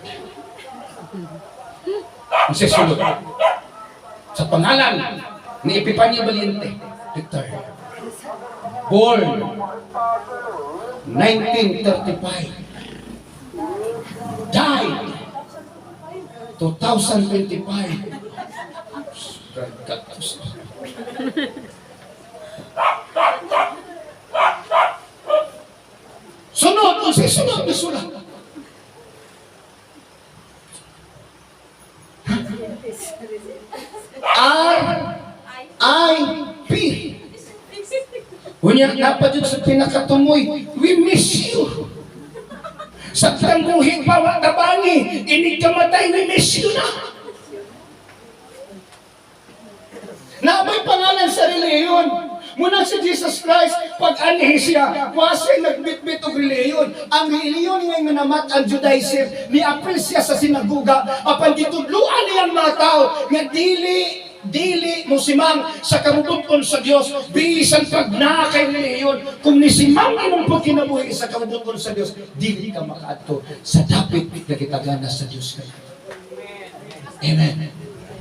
[SPEAKER 3] Ang sisulot sa pangalan ni Epifanio Valiente III. Born 1935. Died 2025. Sunod, kung sunod na sulat. R.I.P. Unya, dapat yun sa pinakatumoy, we miss you. Sa tangguhing bawa tabangi, inig kamatay, we miss you na. Nabay pangalan sa reliyon. Muna si Jesus Christ, pag-anihi siya, wasay nagbitbit og reliyon. Ang reliyon ngay manamat ang Judaism, ni-apil siya sa sinaguga, apan gitudluan niyang mga tao, nga dili mo simang sa kabubuton sa Dios, bisan pag naa kay reliyon. Kung ni simang imong pagkinabuhi sa kabubuton sa Dios, dili ka makaadto sa dapit na kitagana sa Dios kayo. Amen.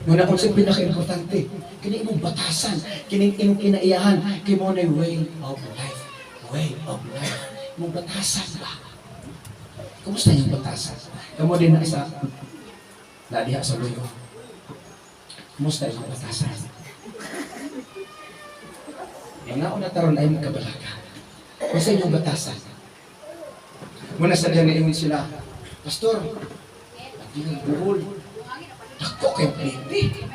[SPEAKER 3] Muna kung sa pinaka-importante, kini imong batasan, kini imong kinaiyahan, kini mo na way of life. Way of life. Imong batasan ba? Kumusta yung batasan? Kamu din na isa, nadiha sa luyo. Kumusta yung batasan? Mga una taron ay magkabalaga. Kumusta yung batasan? Muna sa diyan na iwan sila, Pastor, hindi ng buhol. Ako kayo pipi.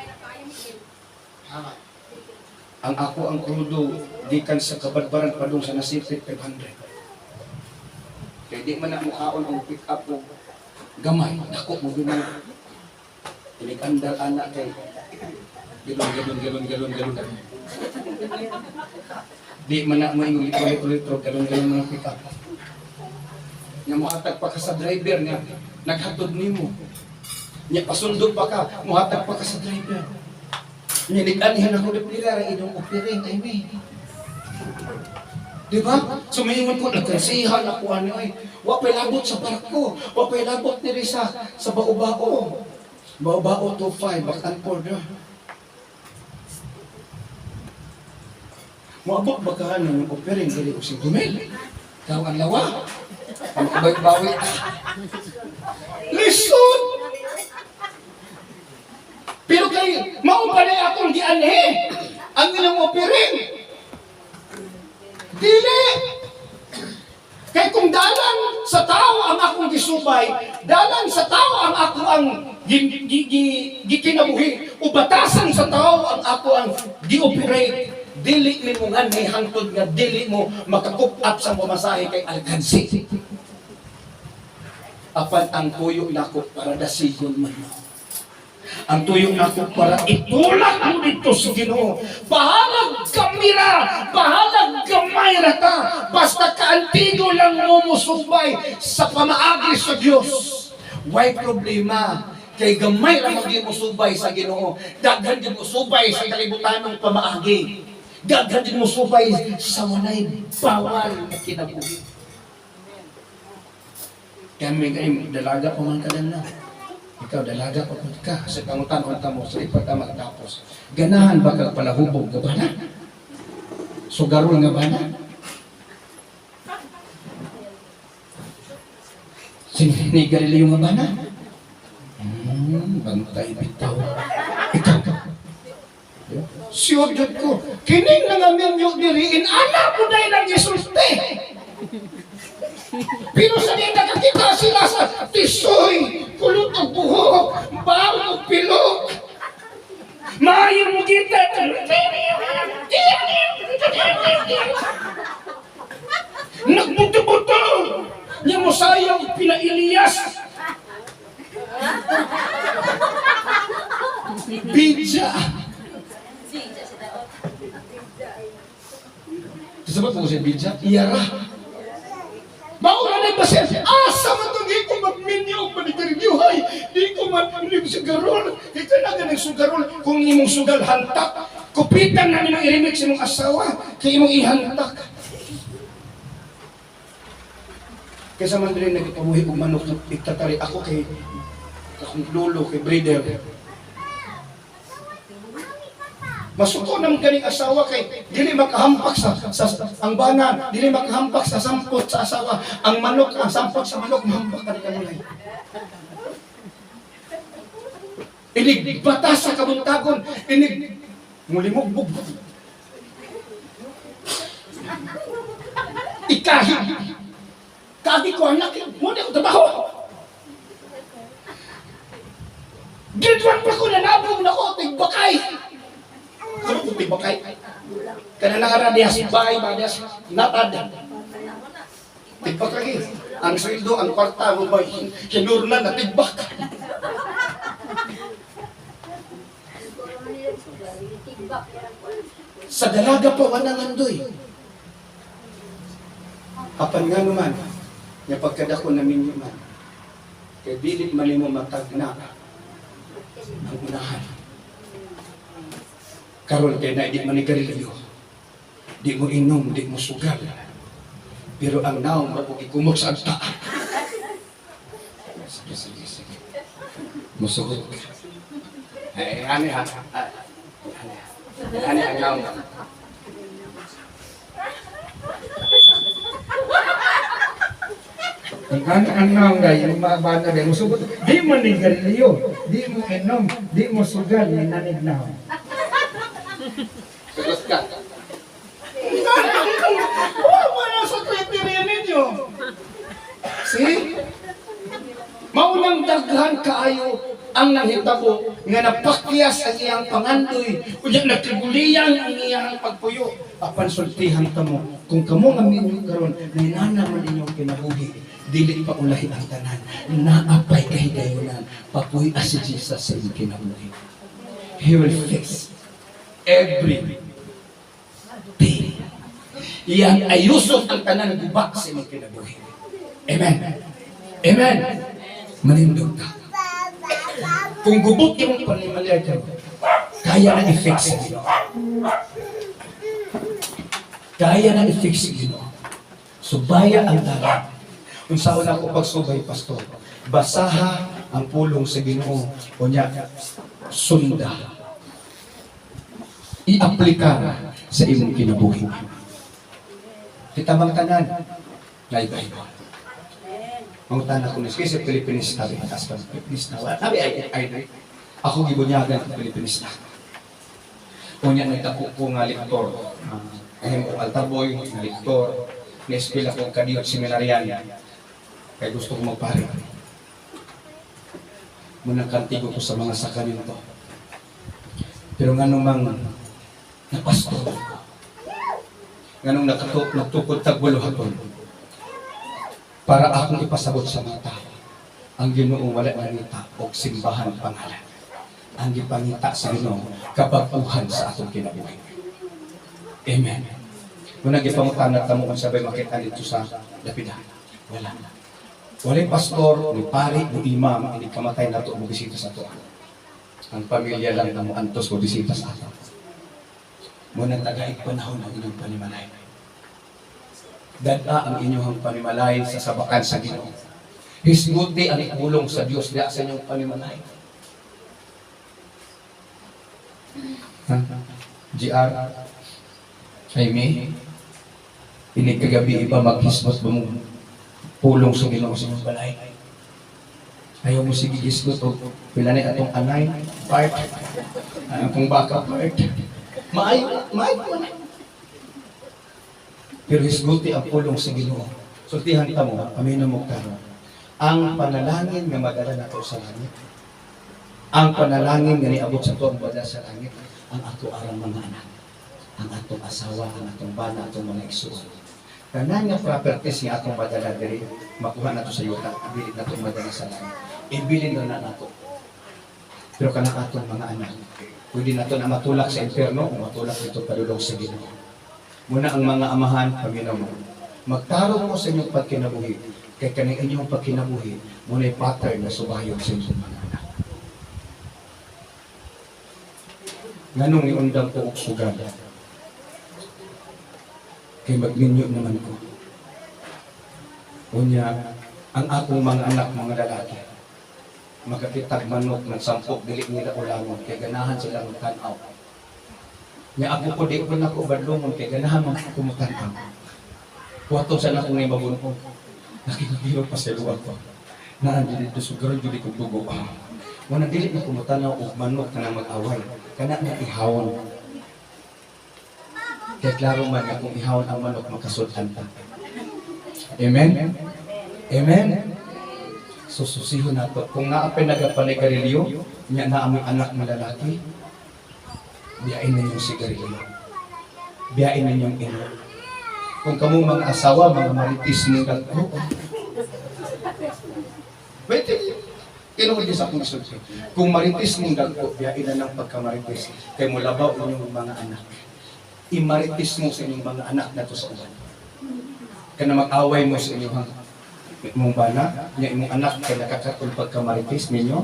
[SPEAKER 3] Ang ako ang krudo, gikan sa kabadbaran padung sa nasipit 500. Kaya di man na mukhaon ang pick up mo. Gamay, ako mo gano'n. Inig-andal anak kay galon. Di man na mo yung litro, galon mga pick up. Nga mo atag pa ka sa driver nga, naghatod ni mo. Nya pasundog pa ka, muhatag pa ka sa driver. Nya nag-anhin ako na pila, idong opiring, ay may. Diba? Sumingon ko, nagkansihan ako ano ay. Wapay labot sa barko, wapay labot niri sa bao-bao. Bao-bao to 5, back and forth na. Muabot ba ka ng opiring, dili ko si Gumel? Kau ang lawa. Ang bawi-bawi. Listen! Pero kay maupanay akong gianhe ang ilang opiring. Dili! Kay kung dalan sa tao ang akong gisubay, dalan sa tao ang ako ang gikinabuhi, o batasan sa tao ang ako ang gi-operate, dili mo nga ni hangtod nga dili mo makakup-up sa pamasahe kay alkansi. Apan ang tuyo nako para dasigon man mo. Ang tuyo nako para itulak mo dito sa Ginoo. Bahalag kamera, bahalag gamay ra ka, basta kaantigo lang mo musubay sa pamaagi sa Dios. Why problema? Kay gamay ra mo musubay sa Ginoo. Daghan gyud musubay sa kalibutanong pamaagi. Daghan gyud musubay sa walay bawal na kinabuhi. Kami ay dalaga pa man kanan na. Ikaw dalaga pa man ka sa kangutan-unta mo sa ipat ka magtapos. Ganahan ba kag palahubog nga bana? Sugarol nga bana? Ni Galileo nga bana? Bantay bitaw. Ikaw. Siyod jud ko. Kining nga minyo diri anak ko dahil lang gisulti. Pero sa di nakakita sila sa tisoy, kulot ang buhok, baho ang pilok. Maayo mo kita. Nagbuto-buto. Niya mo sayang pina-Elias. Pizza. Kasabot mo ko siya pizza? Iyara. Maura na ba siya? Asa man itong di ko magminyo o panigarigyuhay. Di ko magminyo sugarol. Di ka na ganang sugarol. Kung imong sugal hantak, kupitan na nimang irimik sa imong asawa. Kaya imong ihantak. Kaysa man rin nagpamuhi kong manok, itatari ako kay akong lolo, kay breeder. Masuko ng ganing asawa kay dili makahampak sa ang bana, dili makahampak sa sampot sa asawa. Ang manok, ang sampot sa manok, mahampak ka kanilay. Inig batas sa kabuntagon, inig mulimugbog. Ikahi. Kagi ko anak, mo di ko trabaho. Gidwan pa ko na nabog na ko, tigbakay. Ano ko tigbakay? Kana nakaradias, bahay, badias, natad. Tigbakay. Ang sweldo, ang kwarta mo ba, hinurna na tigbak. Sa dalaga pa, wala nandoy. Apan nga naman, nga pagkadako namin yun man, kaya dilit mali mo matagna ang unahan. Karon kaya na di manigarilyo, di mo inom, di mo sugal. Pero ang naong mapukikumok sa agta. Sige. Musugot. Ani ha. Ani ang naong. Ang naong gaya, yung mga bata gaya, musugot. Di mo nigarilyo, di mo inom, di mo sugal, nanig naong. Sagot ka. Wala sa kriteria ninyo. See? Maunang daghan kaayo ang nanghitabo nga napakyas ang iyang pangandoy unya nagtribuliyang ang iyang pagpuyo. Apan sultihan kamo kung kamo nga minyo karon ninana man inyong kinabuhi dili pa ulahi ang tanan naapay kahigayonan papuy as si Jesus sa inyong kinabuhi. He will fix every day. Iyan ayusot ang tanan guba sa inyong kinabuhi. Amen. Amen. Manindog ka. Kung gubot yung panimalaya ka, kaya na i-fix yun. Kaya na i-fix yun. Subaya ang dagat. Kung saan ako pagsubay, pastor, basaha ang pulong sa Ginoo. Kunya, sunda. I-aplika sa imong kinabuhi. Kita bang tanan? Naiba-iba. Ang tanah ko kasi sa Pilipinas tabi atas pa Pilipinas na wala tabi ay ako gibunyagan sa Pilipinas na unya nagtako ko nga lektor ahim ko altaboy nga lektor ni eskwela ko kadiyot seminaryan kay gusto ko magpari muna kantigo ko sa mga sakanin to pero nga numang napastor nga nung nagtukod tagwalo hapon para akong ipasabot sa mga tao. Ang Ginoong wala nangita o simbahan pangalan. Ang gipangita sa Ginoo kabaguhan sa atong kinabuhi. Amen. Kung nagipangutanat kamo kung sabay makita dito sa dapidan. Wala. Walay pastor, ni pari, ni imam, hindi kamatay na ito mo bisita sa ito. Ang pamilya lang na mo antos mo bisita sa ato. Muna tagaig panahon ng inyong panimalay. Dada ang inyong panimalay sa sabakan sa Ginoo. Hisguti ang ikulong sa Diyos diya sa inyong panimalay. GR, Jaime, inig kagabi iba maghismos ba mong pulong sa Ginoo sa inyong balay. Ayaw mo sige gisgot o pila na atong anay, part, atong baka part. Maayo man. Pero hisguti ang pulong sa Ginoo. Sultihan ta mo, amino mo karon. Ang panalangin nga madala nato sa langit. Ang panalangin nga niabot sa tuong bada sa langit, ang ato arang mga anak, ang atong asawa, ang atong bana, atong mga igsuon. Tanan nga properties nga atong madala diri, makuha nato sa yuta, ibili nato madala sa langit. Ibilin na nato. Pero kanang atong mga anak, pwede nato na matulak sa impyerno o matulak dito padulong sa Ginoo. Muna ang mga amahan, Panginoon mo, magtarong mo sa inyong pagkinabuhi, kay kanang inyong pagkinabuhi, muna'y pattern na subayog sa inyong mga anak. Nganong iundang ko og sugal, kay magminyo naman ko. Unya, ang akong mga anak, mga lalaki, magkapitag manok ng sampok, dili nila ulangon, kay ganahan sila magtanaw. Nga ako ko di ko na ko badlungon, kay ganahan ko magtanaw. Kuwato sa akong ngay mabunong, nakikagiro pa sa luwag ko. Naan dili sugaron dili ko dugo. Muna dili na ko matanaw og manok na mag-away, kana na ihawon. Kaya klaro man nga kung ihawon ang manok, makasultan pa. Amen? Amen? So susihon nato. Kung naapay nagapanigarilyo, niya na aming anak na lalaki, biyain ninyong sigarilyo. Biyain ninyong ino. Kung kamo mga asawa, mga maritis mong dagko. Wait, kinuhuli sa akong isulti. Kung maritis mong dagko, biyain na ng pagkamaritis. Kaya mo labaw inyong mga anak. Imaritis mo sa inyong mga anak na to sa uban. Kaya na mag-away mo sa inyong mong bana, niya imong anak kaya nakakatol pagkamaritis ninyo.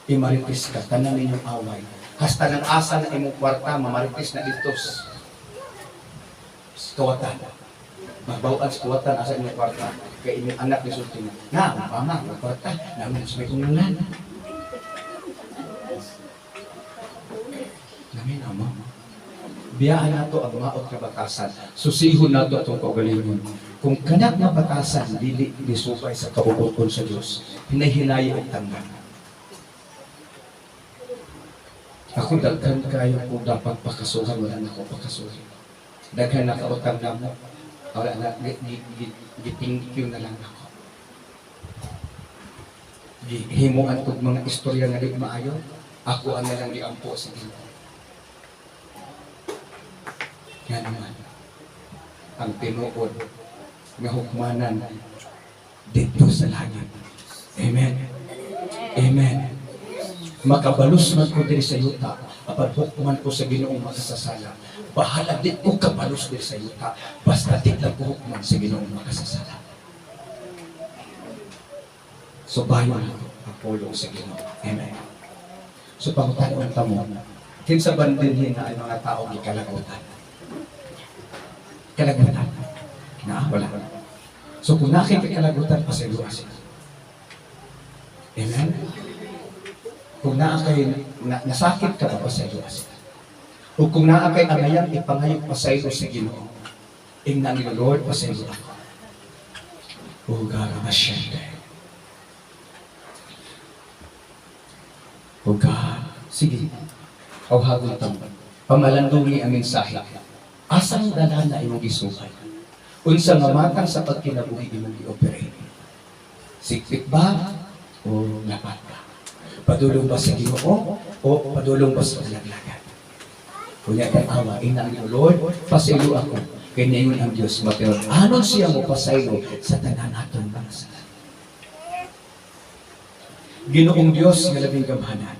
[SPEAKER 3] Imaritis ka, tanan ninyong away. Hasta ng asa na imong kwarta, mamaritis na itos. Kawatan. Magbawaan sa kawatan, asa imong kwarta. Kaya imong anak ni sulti na, mama, kwarta, namin sa may kumulan. Namin, ama. Biyaan nato ang maot nga batasan. Susihon nato itong kaugalingon. Kung kanak nga batasan, dili disupay sa kaubuton sa Diyos, hinay-hinayi ang tanggan. Ako daghan kayo kung dapat pakasuhan, wala na ako pakasuhan. Daghan na kautang na mo, wala na, gitingkyo na lang ako. Himuan kong mga istorya nga di maayo, ako ang nalang diampo sa Ginoo. Yan naman, ang tinuod nga hukmanan dito sa langit. Amen. Amen. Makabalus man ko diri sa yuta, apan hukman ko sa Ginoong makasasala. Bahala din ko kabalus diri sa yuta, basta di lang ko hukman sa Ginoong makasasala. So bayo na ang pulong sa Ginoo. Amen. So pangutanon ta mo, kinsa bandinhin na ay mga taong ikalagutan. Kalagutan. Na, wala. So kung nakikikalagutan, pasiluwa sila. Amen? Kung naakay, nasakit ka pa, pasiluwa sila. O kung naakay angayan, ipangayok pasaylo sa Ginoo. Ingnan ni Lord, pasiluwa ko. O gara masyente. O God, sige. Hawhagon tamo. Pamalandungi ang mensahe. Asang dala na imong gisukay. Unsa nga matang sa pagkinabuhi imong i-operate. Sikpit ba o lapat ba? Padulong ba sa Ginoo o padulong ba sa kalaglagan? Kunya kay awa ina ang Lord, pasaylo ako. Kay niyon ang Dios mateo. Anon siya mo pasaylo sa tanan naton mga sala. Ginoong Dios nga labing gamhanan.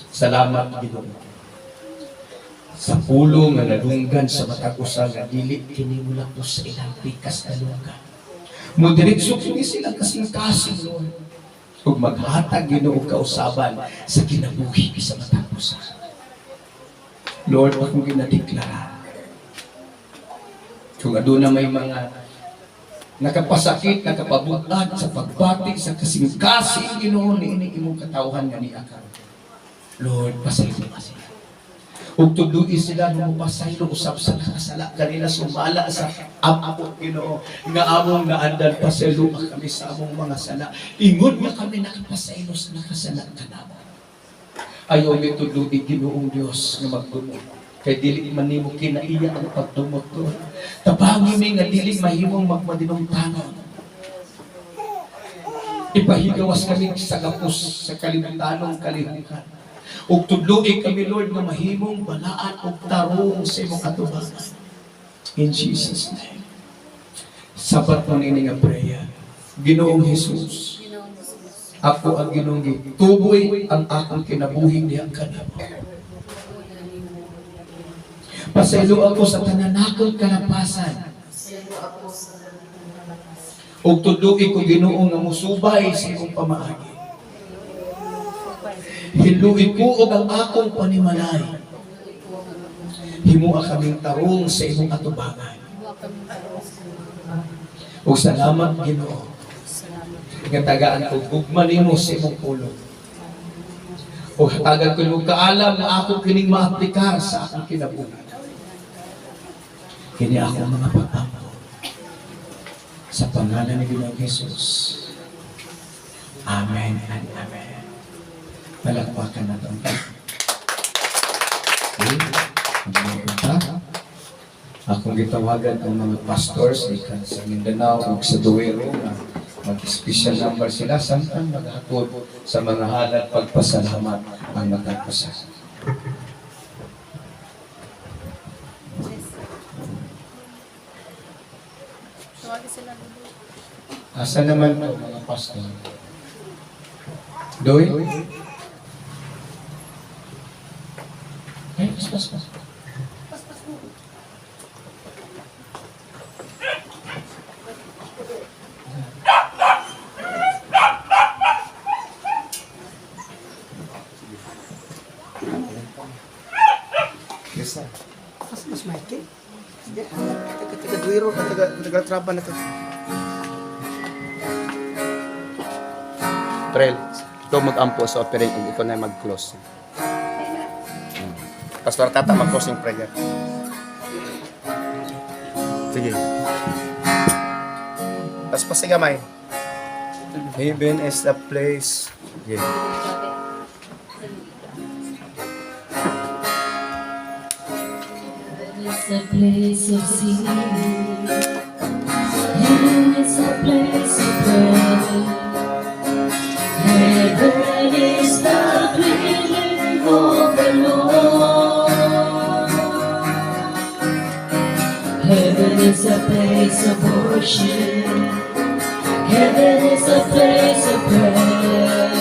[SPEAKER 3] Salamat Ginoo. Sa pulo nga nadunggan sa matag usa nga dili kini mulapos sa ilang pikas na lugar. Mo diretso kini sila kasing-kasing Lord. Ug maghatag Ginoo kausaban sa kinabuhi sa matag usa. Lord, akong ginadeklara. Kung aduna may mga nakapasakit, nakapabutan sa pagbati sa kasing-kasing Ginoo ni imong katawhan nga niya karon. Lord, pasaylo pa sila. Ug tuduy sila mo pasaylo usab sa nakasala kanila sumala sa among Ginoo nga among naandan pasaylo kami sa among mga sala ingon nga kami nakapasaylo sa nakasala kanamo Ayaw mitudluin Ginoong Dios nga magdumot. Kay dili man nimo kinaiya ang pagdumot to. Tabangi mi nga dili mahimong magmadinungtanon. Ipahigawas kami sa gapos sa kalibutanong kalihukan. Ug tudluin kami Lord nga mahimong balaan ug tarong sa imong atubangan. In Jesus name. Sabat mo nini nga prayer. Ginoong Jesus, ako ang Ginoong tuboy ang akong kinabuhing diha kanimo. Pasaylo ako sa tananakong kalapasan. Ug tudluin ko Ginoo nga musubay sa imong pamaagi. Hiluin ko og ang akong panimalay. Himua kaming tarong sa imong atubangan. Ug salamat Ginoo. Nga tagaan ko gugma nimo sa imong pulong. O hatagan ko yung kaalam na ako kining maaplikar sa akong kinabuhi. Kini ako mga pagpampo. Sa pangalan ni Ginoong Jesus. Amen and amen. Palakpakan natin. Okay. Akong gitawagan ang mga pastors ikan sa Mindanao ug sa Duero na mag-special number sila samtang maghatod sa mga halad pagpasalamat ang matapos. Asa naman to mga pastor? Doy? Ay, pas.
[SPEAKER 2] Yes, sir.
[SPEAKER 4] Mas Mikey? Sige, taga-duwiro, taga-traba na to. Trel, ikaw mag-ampo sa offering kung ikaw na mag-close. Pastor Tata, mag-closing prayer. Sige. Tapos pasigamay. Heaven is the place. Yeah.
[SPEAKER 1] It's a place of singing. Heaven is a place of prayer. Heaven is the dwelling of the Lord. Heaven is a place of worship. Heaven is a place of praise.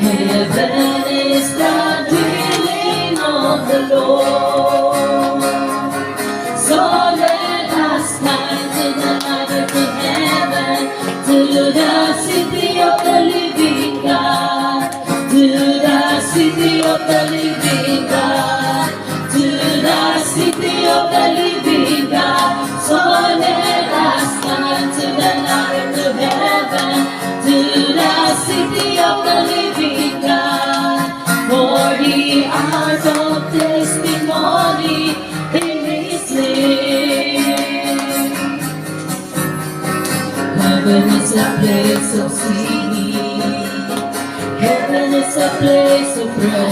[SPEAKER 1] Heaven is the dwelling of the Lord. So let us climb to the ladder to heaven, to the city of the living God, to the city of the living God, to the city of the living God. So let us climb to the ladder to heaven, to the city of the living God. For the hours of testimony in His name. Heaven is a place of singing. Heaven is a place of prayer.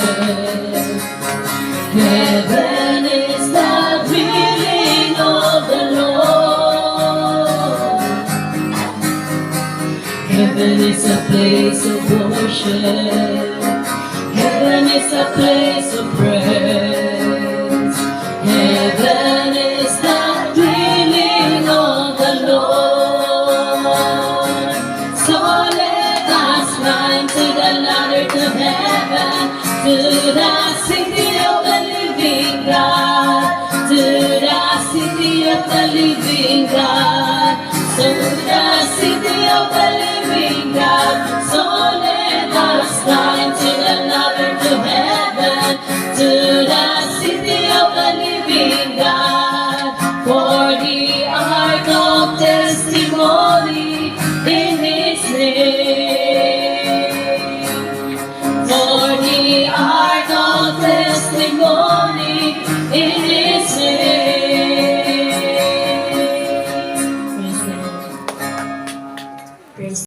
[SPEAKER 1] Heaven is the dwelling of the Lord. Heaven is a place of worship. Heaven is a place of praise. Heaven is the dwelling of the Lord. So let us climb to the ladder to heaven, to the city of the living God, to the city of the living God. So